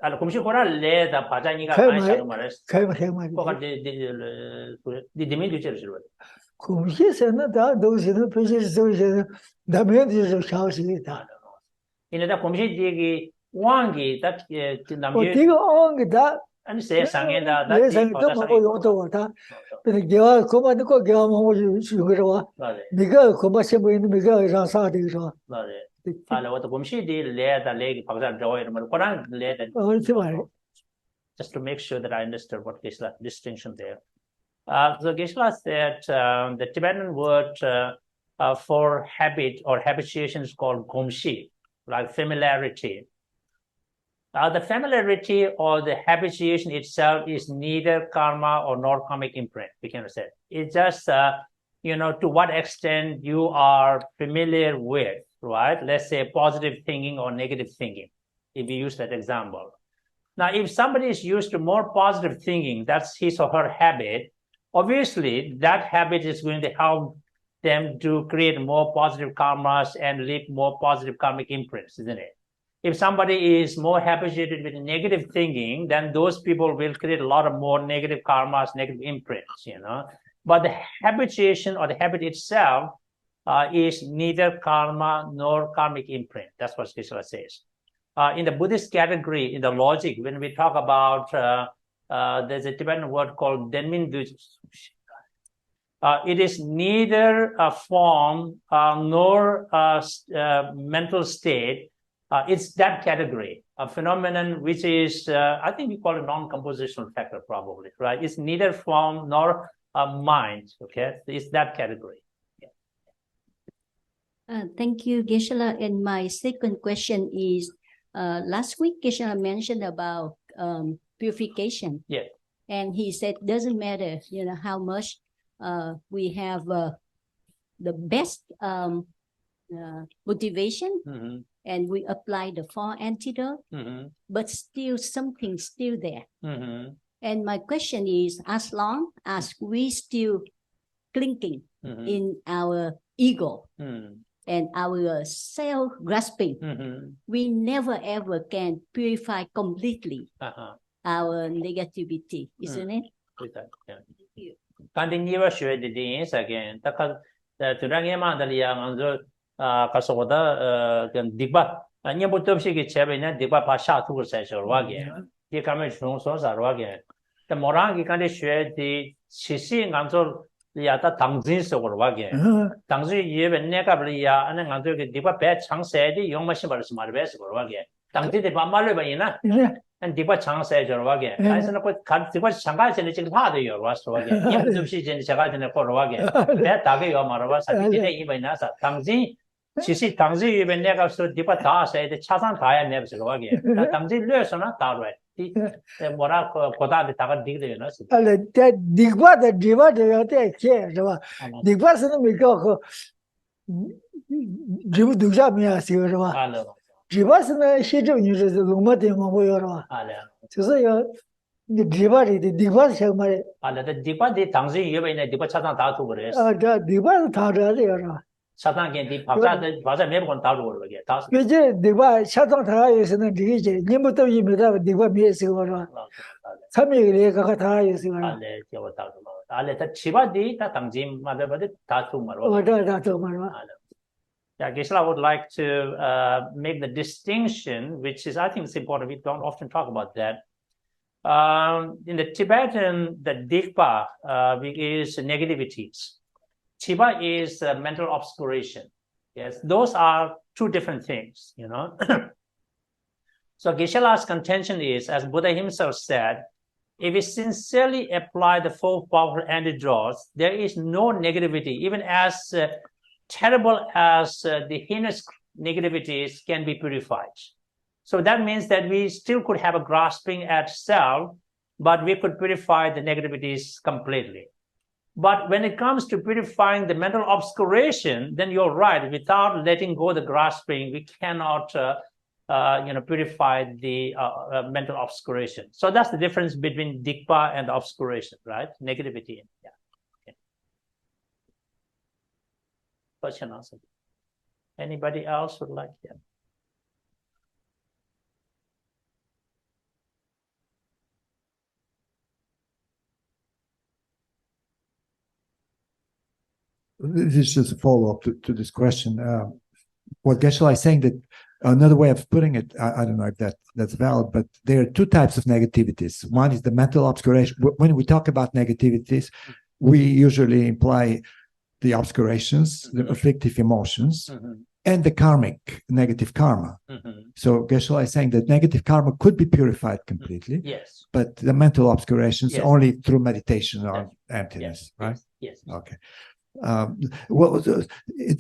Speaker 1: al komshi ko na le da pa jang ni ga ai shang mal
Speaker 2: 가면 해만
Speaker 1: ko ga di mi du che ro
Speaker 2: 공시스는 다 도시는 표시스 도시는 남해도 샤오시다
Speaker 1: 이네 da komshi di gi wang gi da nam ye
Speaker 2: 어디가 온게다
Speaker 1: ani se sang ye da
Speaker 2: 내 생각도 뭐 요도 왔다 근데 내가 그만 거 내가 뭐 주거라 네가 그만 세 보이는 네가 라사 되죠
Speaker 1: ala wa komshi di le da le gi phaksa joy ro ko na le da
Speaker 2: 어디 말
Speaker 1: just to make sure that I understood what Geshe distinction there. So Geshe said the Tibetan word for habit or habituation is called gomshi, like familiarity. The familiarity or the habituation itself is neither karma or nor karmic imprint, we can say. It's just, to what extent you are familiar with, right? Let's say positive thinking or negative thinking, if we use that example. Now, if somebody is used to more positive thinking, that's his or her habit, obviously that habit is going to help them to create more positive karmas and leave more positive karmic imprints, isn't it? If somebody is more habituated with negative thinking, then those people will create a lot of more negative karmas, negative imprints, But the habituation or the habit itself is neither karma nor karmic imprint. That's what Geshe says. In the Buddhist category, in the logic, when we talk about, there's a Tibetan word called Denmin Dorjee. It is neither a form nor a mental state. It's that category, a phenomenon which is, I think we call it non-compositional factor probably, right? It's neither form nor mind, okay? It's that category.
Speaker 4: Thank you, Geshe. And my second question is, last week, Geshe mentioned about purification.
Speaker 1: Yeah.
Speaker 4: And he said, doesn't matter, how much we have the best motivation, and we apply the 4 antidote, but still something still there. And my question is, as long as we still clinging in our ego, and our self-grasping, we never ever can purify completely our negativity, isn't it?
Speaker 1: Continue share the things again. To rang man the young and Kasoda Diba. And you put up she get Chabina, Diba Pasha to say or Waggy. You come in from Sosa Waggy. The Morangi can share the Sisi and Yata Tangzin or Waggy. Tangzi, you and Nekabria and then the Diba Pet Chang said, young machine was my best or Waggy. Tangzi the Bamalubaina and Diba Chang said or Waggy. I said, Diba Shanghai and it's hard your was to Waggy. You have to see in Shanghai and for Waggy. That Tavi or Maravas, I didn't even answer. Tangzi. Sisi Tangzi even never so deep at us, the Chasan Taya never so again. Tangzi lures on that way. The Morocco Koda the Taga dig the
Speaker 2: that Digwa the Diva de care. Digwa sent me go Jibu Dujamia Sierra. Jivas and I she don't use the Lumati Moyora. To say the Diva, the Divas have my.
Speaker 1: The Dipa de Tangzi, you in a Dipa Chatan Tatu.
Speaker 2: The Diva Tara.
Speaker 1: Satan can be Pasa never on Tatu again.
Speaker 2: Diva Chatan Tara is in a DJ. Nimuto you may have Diva Miss. Somebody Kakata is in a
Speaker 1: let Chiva de Tangzim, mother, but the Tatu Maro. Yeah, Geshe would like to make the distinction, which is, I think it's important. We don't often talk about that. In the Tibetan, the Dikpa is negativities. Chiba is mental obscuration. Yes, those are two different things, you know. So Geshe-la's contention is, as Buddha himself said, if we sincerely apply the four powerful antidotes, there is no negativity, even as terrible as the heinous negativities can be purified. So that means that we still could have a grasping at self, but we could purify the negativities completely. But when it comes to purifying the mental obscuration, then you're right. Without letting go of the grasping, we cannot purify the mental obscuration. So that's the difference between Dikpa and obscuration, right? Negativity. Yeah. Okay. Question answered. Anybody else would like to?
Speaker 5: This is just a follow-up to this question. What Geshe is saying, that another way of putting it, I don't know if that's valid, but there are two types of negativities. One is the mental obscuration. When we talk about negativities, we usually imply the obscurations, the afflictive emotions, and the karmic, negative karma. So Geshe is saying that negative karma could be purified completely,
Speaker 1: yes,
Speaker 5: but the mental obscurations
Speaker 1: yes,
Speaker 5: only through meditation on emptiness,
Speaker 1: yes,
Speaker 5: right?
Speaker 1: Yes.
Speaker 5: Okay. Well,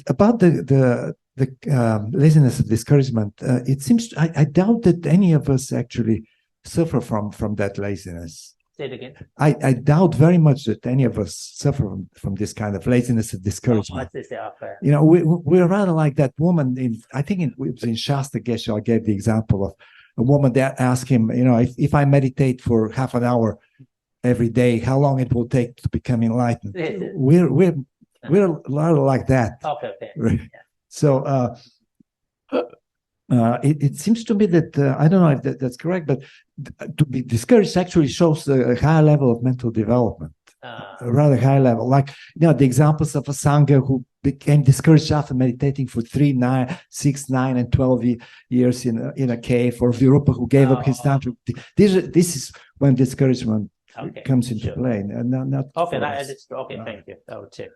Speaker 5: about the laziness of discouragement, it seems I doubt that any of us actually suffer from that laziness.
Speaker 1: Say it again.
Speaker 5: I doubt very much that any of us suffer from this kind of laziness and discouragement. You know, we're rather like that woman it was in Shartse Geshe. I gave the example of a woman that asked him, you know, if I meditate for half an hour every day, how long it will take to become enlightened. We're a lot like that.
Speaker 1: Okay.
Speaker 5: Right? Yeah. So it seems to me that I don't know if that's correct, but to be discouraged actually shows a higher level of mental development, a rather high level. Like, you know, the examples of a Sangha who became discouraged after meditating for 3, 9, 6, 9, and 12 years in a cave, or Virupa who gave up his tantra. This is when discouragement comes into play. Not
Speaker 1: okay, thank you. I will check.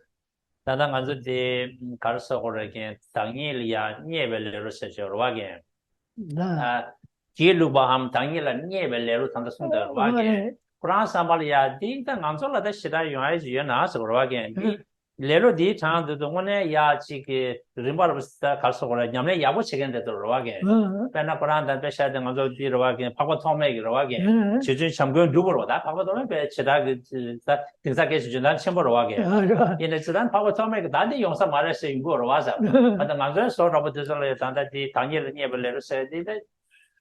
Speaker 1: Dadang anzu de karso koregen tangil ya nyebelero sejo wage. Jilu baham tangil la nyebelero tanda sunda wage. Quran sambal ya di ta nganzo la da shida yuai ji na so wage. Lero di chang de ngone ya chi ke rimbar basta karso kore nyamne yabo chegen de do wage. Pena Quran dan pesha de nganzo di wage phagwa thome gi wage. Chujun chamgyon dubro da phagwa thome pe chida ta tingsa ke chujun chembo wage. In Sudan, power tomic, that the young some other saying go was up. But the Manzo sort of the that the Tanya never said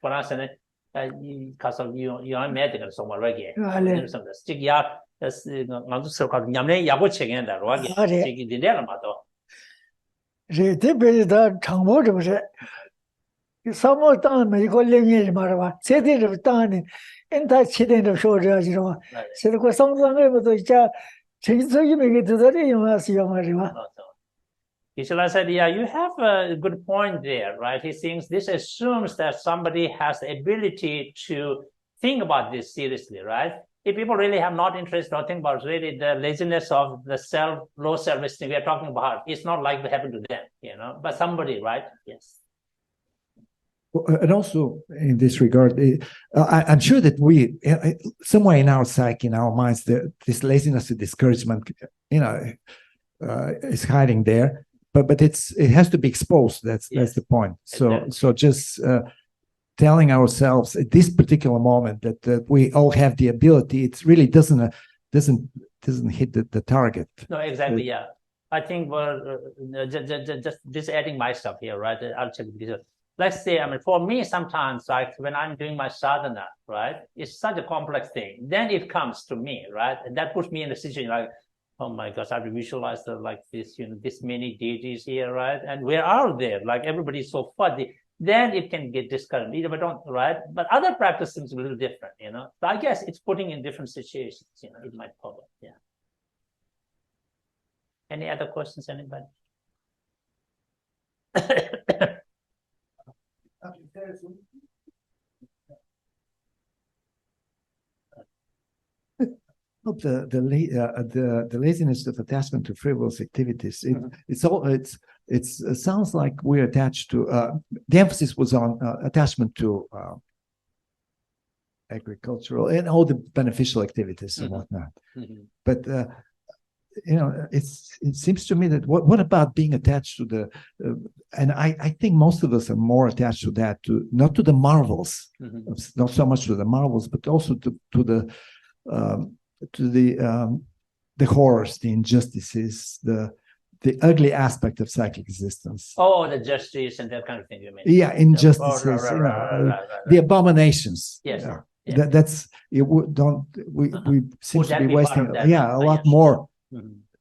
Speaker 1: for us and because of you medical somewhere again. Some stick yard as Manzo called Yamne Yabo chicken and the Rogi taking the Delamato.
Speaker 2: The Tangmo was it. Some more time, you call Ling Marava, said it of Tani, and that chitting of shoulder, you know. Said it was something able to
Speaker 1: Geshe said, yeah, you have a good point there, right? He thinks this assumes that somebody has the ability to think about this seriously, right? If people really have not interest or think about really the laziness of the low self-esteem we are talking about, it's not likely to happen to them, you know, but somebody, right? Yes.
Speaker 5: And also in this regard, I'm sure that we, somewhere in our psyche, in our minds, this laziness and discouragement, you know, is hiding there. But it has to be exposed. That's the point. So just telling ourselves at this particular moment that we all have the ability, it really doesn't hit the target.
Speaker 1: No, exactly. Yeah, I think just adding my stuff here, right? I'll check this. Let's say, I mean, for me, sometimes, like when I'm doing my sadhana, right, it's such a complex thing. Then it comes to me, right, and that puts me in a situation like, oh my gosh, I have to visualize like this, you know, this many deities here, right, and where are they? Like everybody's so fuzzy. Then it can get discouraged. Either I don't, right, but other practice seems a little different, you know. So I guess it's putting in different situations, you know, it might pop up. Yeah. Any other questions, anybody?
Speaker 5: The laziness of attachment to frivolous activities. It sounds like we're attached to. The emphasis was on attachment to agricultural and all the beneficial activities and whatnot. But it seems to me that what about being attached to the? And I think most of us are more attached to that, not to the marvels, not so much to the marvels, but also to the horrors, the injustices, the ugly aspect of psychic existence.
Speaker 1: Oh, the justice and that kind of thing, you mean?
Speaker 5: Yeah, injustices, the abominations.
Speaker 1: Yes.
Speaker 5: That's it. We seem to be wasting a lot more.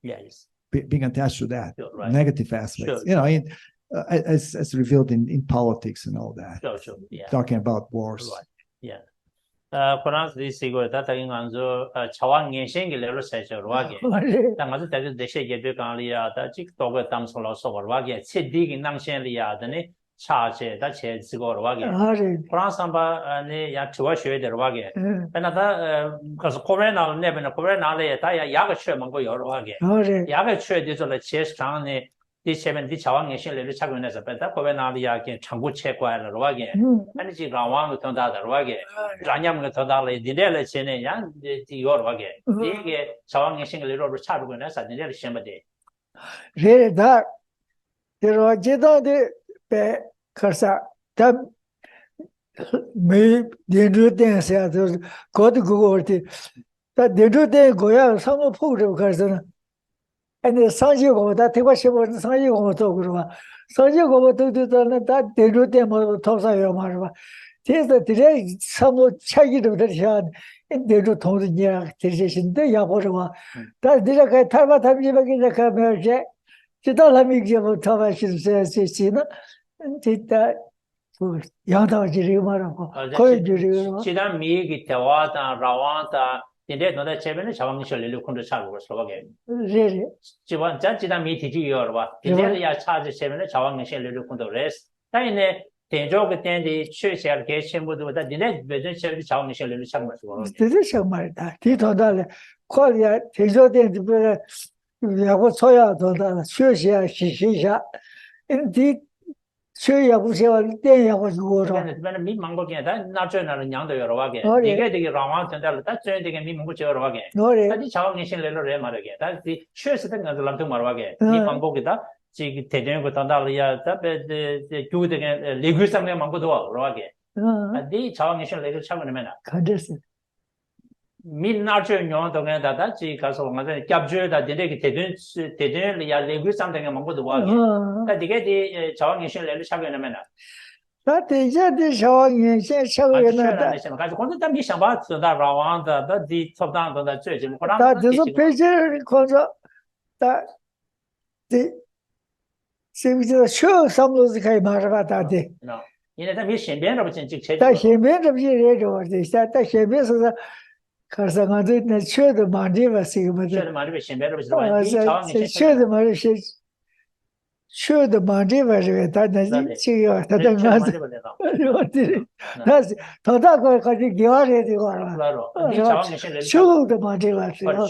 Speaker 1: Yes.
Speaker 5: Being attached to that negative aspects,
Speaker 1: Sure.
Speaker 5: As revealed in politics and all that.
Speaker 1: Sure. Yeah.
Speaker 5: Talking about wars.
Speaker 1: Right. Yeah. Quran this go that anzo chawang ngeng le sai so wa ge ta nga ta de she ge de kan li ya ta chi to ge tam so lo so wa ge chi di gi nang shen li ya de ne cha che da che zi go wa ge Quran samba ne ya chwa shue de wa ge na ta ka so Korean na ne ben Korean na le ta ya ga chue mang go yo wa ge ya ga chue de so le che chang ne第前面的chawang ngeng le cha go ne sa pe ta Korean na li ya ke chang gu che kwa le wa ge ani chi ga wang to da da wa ge ranyam ge to da le din de le chen ne ya di yo wa ge di ge chawang ngeng le ro cha go ne sa din de le shen ba de
Speaker 2: re da de ro je da de pe kharsa ta me de ru de sa de go de go de ta de ru de go ya sang lo phu de kharsa na and 상지 거다 대과 시험 상지 거도 그러면 상지 거도 다 대로 때뭐 도사요 말아. 그래서 들에 사무 차기도 들으셔. 대로 통이야 들으신데 야보르마. 다 내가 탈바 탑지밖에 내가 뭐지? 지달함이 뭐 타바시르세 시나 진짜 양다지리 말하고 거의 지리
Speaker 1: 지단 미기 대화다 라와다 근데 너네 제ben에 자왕 셜레로 콘도 차고 그러게
Speaker 2: 네
Speaker 1: 지원 잔지단 미티지 요르와 근데 야 차지 제ben에 자왕 셜레로 콘도 레스 다이네 대조 그때인데 최시할 개심부도다 근데 베전 셜레 자왕 셜레로 차고 그러게
Speaker 2: 되게 말다 뒤도달래 콜이야 대조된 그 야고 소야 도다 최시야 시시샤 인디 최야 부세와 때야고 주고로
Speaker 1: 근데 미 망고게 다 나줘나는 양도 여러 와게 이게 되게 라왕 전달 다 줘야 되게 미 망고 저 여러 와게 다지 자왕 셜레로 레 말하게 다지 최시된 거 람도 말하게 미 망고게다 지 대전 거 단달이야 다베 교대게 레규상에 망고도 여러 와게 디 자왕 셜레로 차고는 맨나
Speaker 2: 가데스
Speaker 1: 민나죠 녀동에 다다 지 가서 뭔가 capture다 되게 대전 야 레규상에 망고도 와게 그러니까 이게 디 자왕 셜레로 차고는 맨나
Speaker 2: 다 대자대 상황이 세상에나
Speaker 1: 가서 근데 담비 상바서 다 라왕다 다디 톱당도 다 죄지 뭐
Speaker 2: 다 저서 페이지를 거저 다디 세비저 쇼 삼로즈 가이 말아다 돼
Speaker 1: 이제 담비 신변으로 진짜 체
Speaker 2: 다 신변으로 비례로 다 신변에서 가서가도 내 쇼도 많이 봤어요 뭐
Speaker 1: 쇼도 많이 신변으로 이
Speaker 2: 쇼도 많이 쇼도 많이 봐요 다 지요 다 맞아 다시 더다고 가지 기와래 되고
Speaker 1: 알아
Speaker 2: 쇼도 많이 봤어요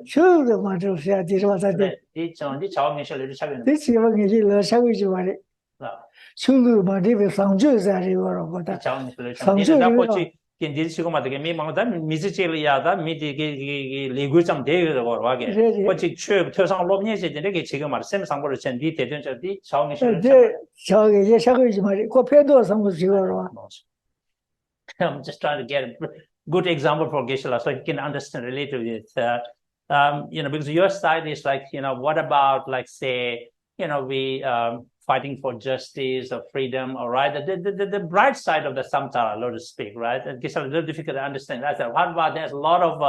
Speaker 2: 쇼도 많이 봤어요 뒤로다데
Speaker 1: 이 전디 자원의 셜레를 차면
Speaker 2: 이 지역에 일을 하고 있지 말이 쇼도 많이 봐 상주자리로 보다
Speaker 1: 상주자리 근데 지금 맞게 미망다 미지체리야다 미디게 레구장 대거로 와게 어찌 최 퇴상 로브니에 되게 지금 말 셈상고를 전디 대전 저디 자원의
Speaker 2: 셜레 저게 예상하지 말이 그 편도 상고 지거로
Speaker 1: I'm just trying to get a good example for Geshe so you can understand relate to it. Because your side is like, what about like say, we fighting for justice or freedom, all right? The bright side of the samsara, so to speak, right? It's a little difficult to understand. That's what about there's a lot of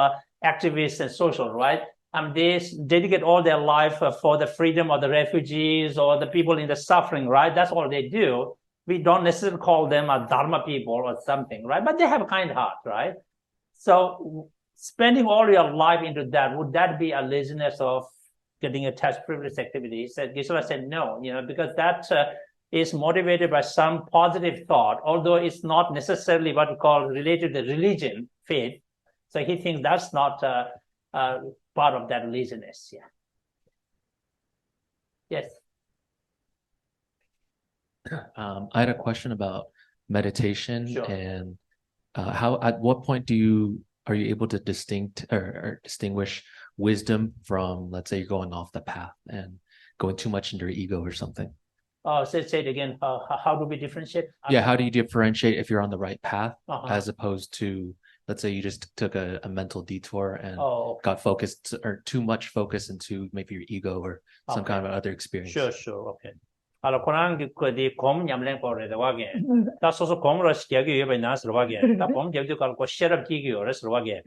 Speaker 1: activists and social, right? They dedicate all their life for the freedom of the refugees or the people in the suffering, right? That's all they do. We don't necessarily call them a Dharma people or something, right? But they have a kind heart, right? So spending all your life into that, would that be a laziness of getting attached to frivolous activities? Geshe said no, because that is motivated by some positive thought, although it's not necessarily what we call related to religion, faith. So he thinks that's not part of that laziness. Yeah. Yes.
Speaker 6: I had a question about meditation.
Speaker 1: Sure.
Speaker 6: And at what point are you able to distinguish wisdom from, let's say, you're going off the path and going too much into your ego or something?
Speaker 1: Oh, say it again. How do we differentiate?
Speaker 6: Yeah, how do you differentiate if you're on the right path as opposed to, let's say, you just took a mental detour and got focused or too much focus into maybe your ego or some kind of other experience?
Speaker 1: Sure. Okay. Alors, Quran di kom nyamleng por de wage. Ta so kom ro shya gi yobe nas ro wage. Ta kom je di kal ko sherab gi gi ores ro wage.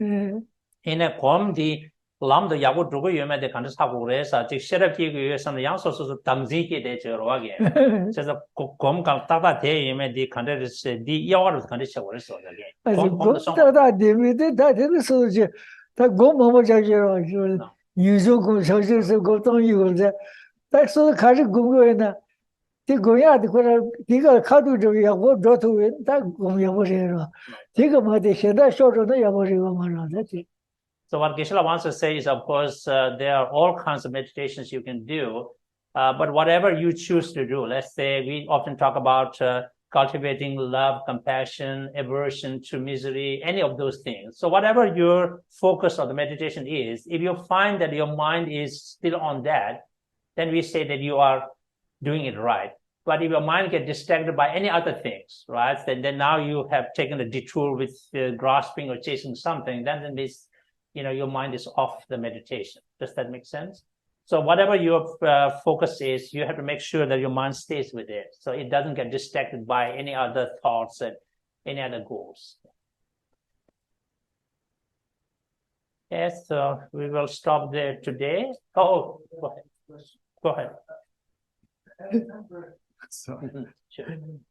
Speaker 1: Ine kom di lam de yago dugo yome de kan sa go re sa ti sherab gi gi yosam yang so damzi ki de je ro wage. So kom kal ta ba de yome di kan de di yawo kan de chawo re so de.
Speaker 2: Kom ta da de mi de da de so je ta go mo mo ja je ro ju. Ni zo go so je so go tong yu de. Ta so ka ji go go na. So what Geshe
Speaker 1: wants to say is, of course, there are all kinds of meditations you can do, but whatever you choose to do, let's say we often talk about cultivating love, compassion, aversion to misery, any of those things. So whatever your focus of the meditation is, if you find that your mind is still on that, then we say that you are doing it right. But if your mind gets distracted by any other things, right, then now you have taken a detour with grasping or chasing something, then this, your mind is off the meditation. Does that make sense? So whatever your focus is, you have to make sure that your mind stays with it, so it doesn't get distracted by any other thoughts and any other goals. Yes, so we will stop there today. Oh, go ahead. Go ahead.
Speaker 5: So,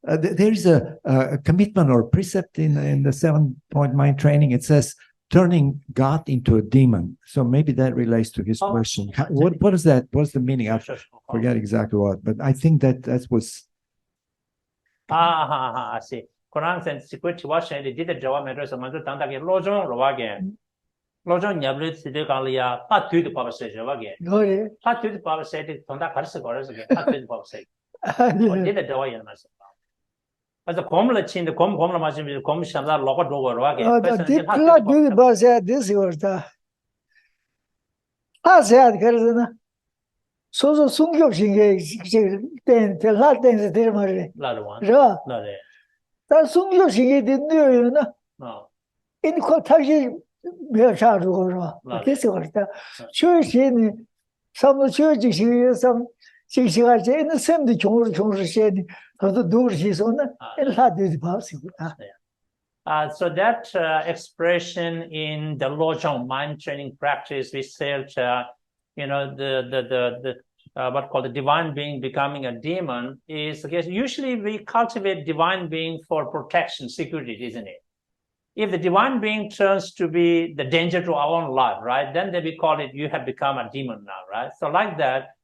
Speaker 5: there is a commitment or precept in the 7-point mind training. It says turning God into a demon. So maybe that relates to his question. What is that? What's the meaning? I forget exactly what, but I think that was.
Speaker 1: I see. Quran says, "Security watching the did the Java matters of Mandu Tanda get Lojong Rowagan. Lojong Yablit Sidikalia, not to the Papa says again. Not to the Papa said it, Tonda Karsagoras again, not to the Papa said. Did the Java in myself. As a comla chin, the comla machine will come Shamla Loka Dogo again.
Speaker 2: This was the. I said, Karzana. So Sungyo Shinge, then the Latin is there, Mary.
Speaker 1: Lada one.
Speaker 2: That Sungyo Shinge didn't know,
Speaker 1: No.
Speaker 2: In Kotaji, this was the church in some churches, some 60 in the same the Chong said, how to do his own, and had this possible.
Speaker 1: So that expression in the Lojong mind training practice, we said, the what called the divine being becoming a demon is, I guess, usually we cultivate divine being for protection, security, isn't it? If the divine being turns to be the danger to our own life, right, then we call it, you have become a demon now, right? So like that,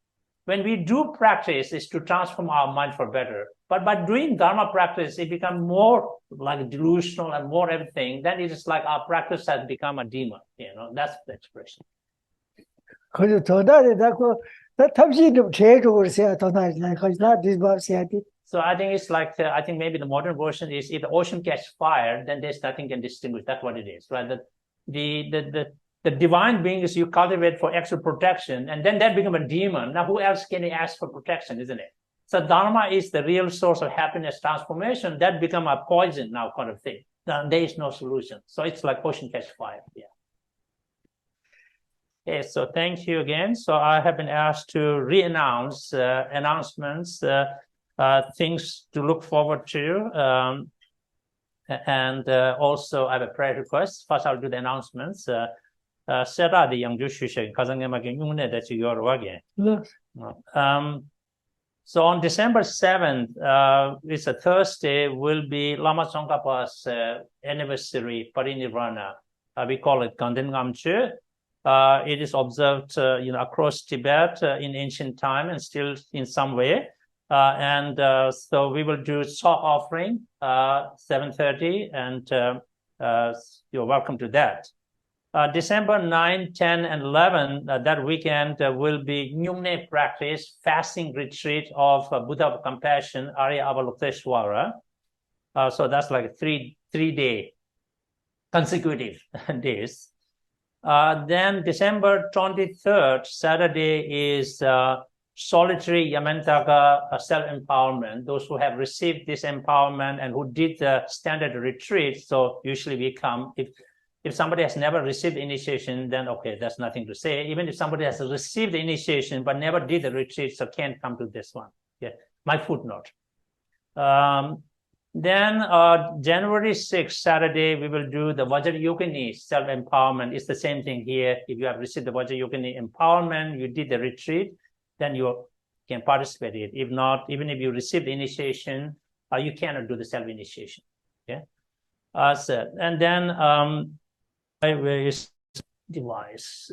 Speaker 1: when we do practice, is to transform our mind for better. But by doing Dharma practice, it becomes more like delusional and more everything. Then it is like our practice has become a demon. That's the expression. So I think it's like, I think maybe the modern version is, if the ocean catches fire, then there's nothing can distinguish. That's what it is, right? The divine being is you cultivate for extra protection, and then that becomes a demon. Now, who else can ask for protection, isn't it? So Dharma is the real source of happiness transformation. That become a poison now kind of thing. Then there is no solution. So it's like ocean catch fire. Yeah. Okay, so thank you again. So I have been asked to re-announce announcements, things to look forward to. And also I have a prayer request. First, I'll do the announcements. So on December 7th, it's a Thursday, will be Lama Tsongkhapa's anniversary parinirvana. We call it Gaden Ngamche. It is observed, across Tibet in ancient time and still in some way. So we will do soft offering 7:30, and you're welcome to that. December 9, 10, and 11, that weekend will be Nyumne practice, fasting retreat of Buddha of Compassion, Arya Avalokiteshvara. So that's like three-day consecutive days. Then December 23rd, Saturday, is solitary Yamantaka self-empowerment. Those who have received this empowerment and who did the standard retreat, so usually we come. If somebody has never received initiation, then okay, there's nothing to say. Even if somebody has received the initiation but never did the retreat, so can't come to this one. Yeah, my footnote. Then January 6th, Saturday, we will do the Vajrayogini self-empowerment. It's the same thing here. If you have received the Vajrayogini empowerment, you did the retreat, then you can participate in it. If not, even if you received the initiation, you cannot do the self-initiation. Okay. And then where is device?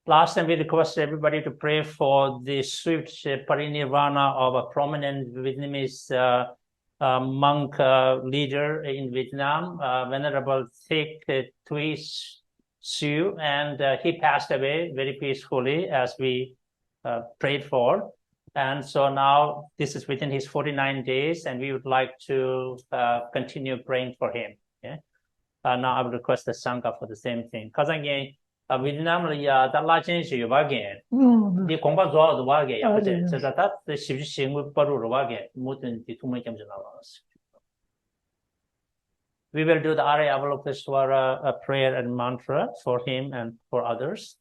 Speaker 1: Last time we requested everybody to pray for the swift parinirvana of a prominent Vietnamese monk leader in Vietnam, Venerable Thich Thuy Siu, and he passed away very peacefully as we prayed for. And so now this is within his 49 days, and we would like to continue praying for him. Okay? Now I would request the Sangha for the same thing. Because again, Vietnam that large issue again. The combat the wagon, so that the ship with Paru wagon, Mutin, the 2 million dollars. We will do the Arya Avalokiteshvara prayer and mantra for him and for others.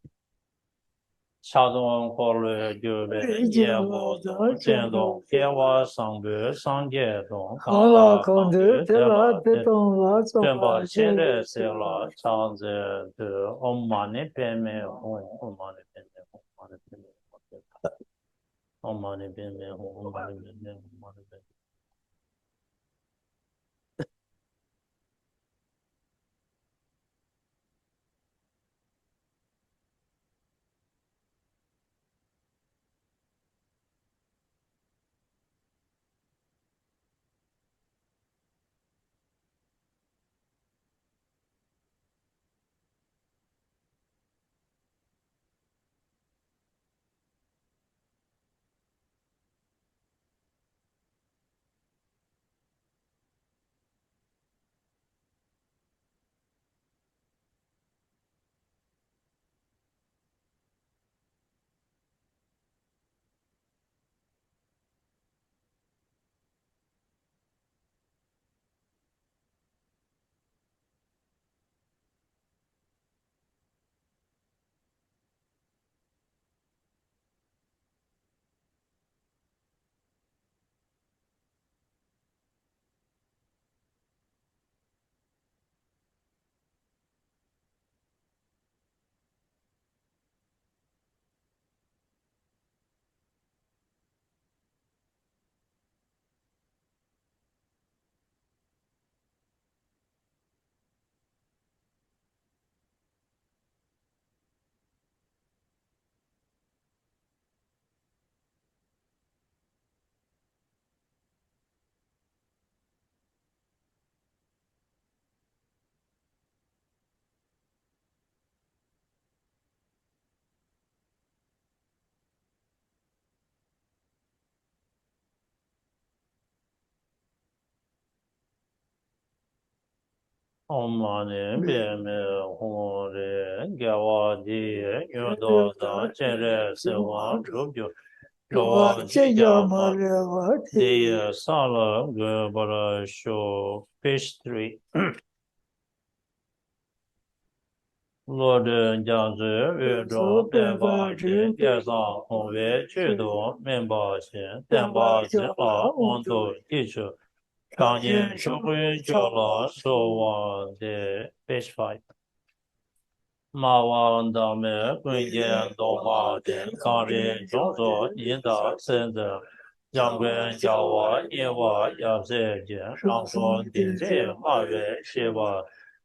Speaker 1: Chadong Hole Juve, Yevo, Jendong, Kewa, Sangge, Sangye, Dong,
Speaker 2: Kala Kondu, Tela, Teton,
Speaker 1: Temba, Chere, Sela, Chanze, Om Mani Peme, Om Mani Peme, Om Mani Peme, Om Mani Peme, Om Mani Peme. Om Mani Padme Hum Gawa Di Yodo Da Chere Sewa Rubyo Lo Jiyama Di Sala Gubara Sho Page 3 Lord Jiangzi Yudong Tenpa Ji Gezang Hongwei Chudo Menba Xin Tenpa Jila Ondo Yichu Gangyan Shukui Jala Shouwan De Page 5 Ma Wang Dame Guinyan Dongma Din Gangyan Zhongzho Yinda Sende Jiangguan Jiawa Yewa Yabze Jian Rangshuan Dinze Ma Wei Shiwa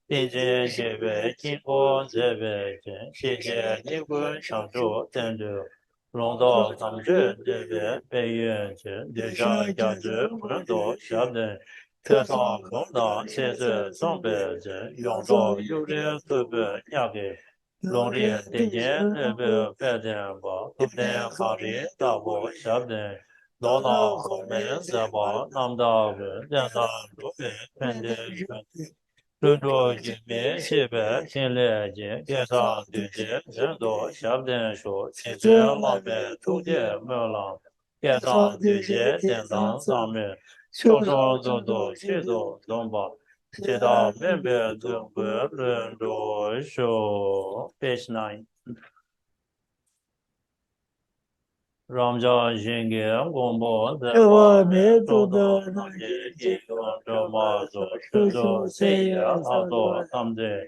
Speaker 1: Dinze Yewe Jinpo Zewe Jian Xie Jie Nigun Shangzhou Dende 龙道藏志这边北院前地上价值很多下等特上龙道现在上北人用到有点特别价格龙里地间那边白点吧不点法律大部下等老道后面是吧南道人两道路边本地人多居民西北新来街街上对接人多下等说其实老板土地没了街上对接电商上面少少多多许多东宝街道面边中国人多说 page 9让家人给公布在外面找到那些地方这么做是做谁也好多他们的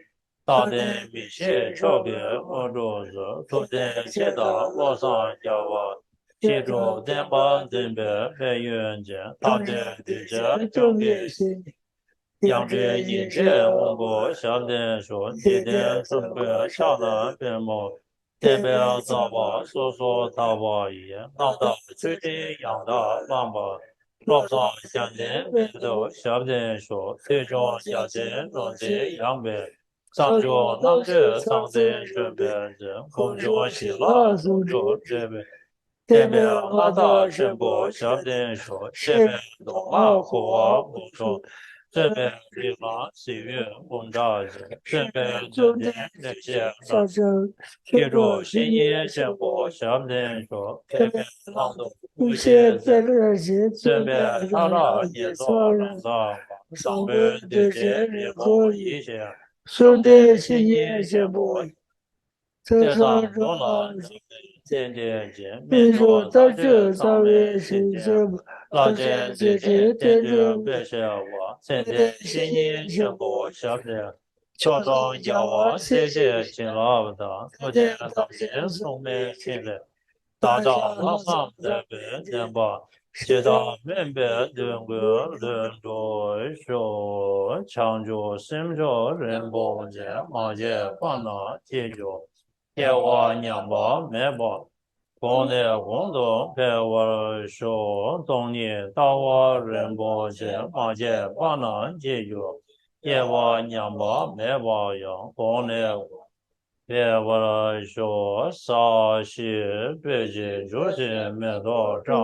Speaker 1: 大的米线炒给我做是昨天接到网上叫我记住电报这边被原件他的地址交给杨志一切我国下的说今天准备下了边某代表早报说说大报也闹到最近养的王八早上相亲边头下的说最终下亲中的杨北上周南这上的准备着工作去了工作这边代表拉萨宣布下的说这边动马和不说这边地方喜悦轰炸这边这边那些记住新年宣布下面说这边朗读不写这边他那也做让上边这些也不一些兄弟新年宣布这上多了渐渐渐面说在这上面是这老姐姐姐渐渐别写我渐渐新年宣布下面小张叫我谢谢勤劳的昨天早些送没进来大早老上这边电报接到面边两个人多说抢救心着人工节马街放了解决给我娘包买包国内工作给我说东年到我人工节马街放了解决给我娘包买包用国内别我说啥些北京就是没多长，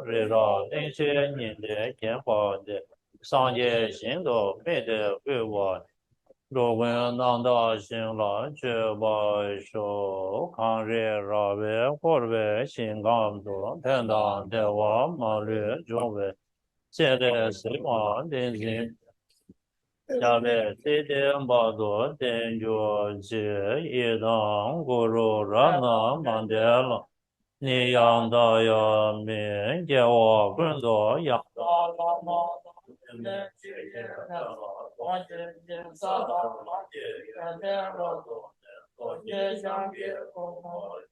Speaker 1: 为了那些年的变化的商业行动没得给我。如果难道行了，就把说抗日绕位或者为新港做，看到的我马略就为现在希望的人。下面这点报道等着这一堂咕噜让那忙点了，你养到要命给我滚到养到老毛。现在这些看了，我今天啥都忘记，原来我做的，我也想别后悔。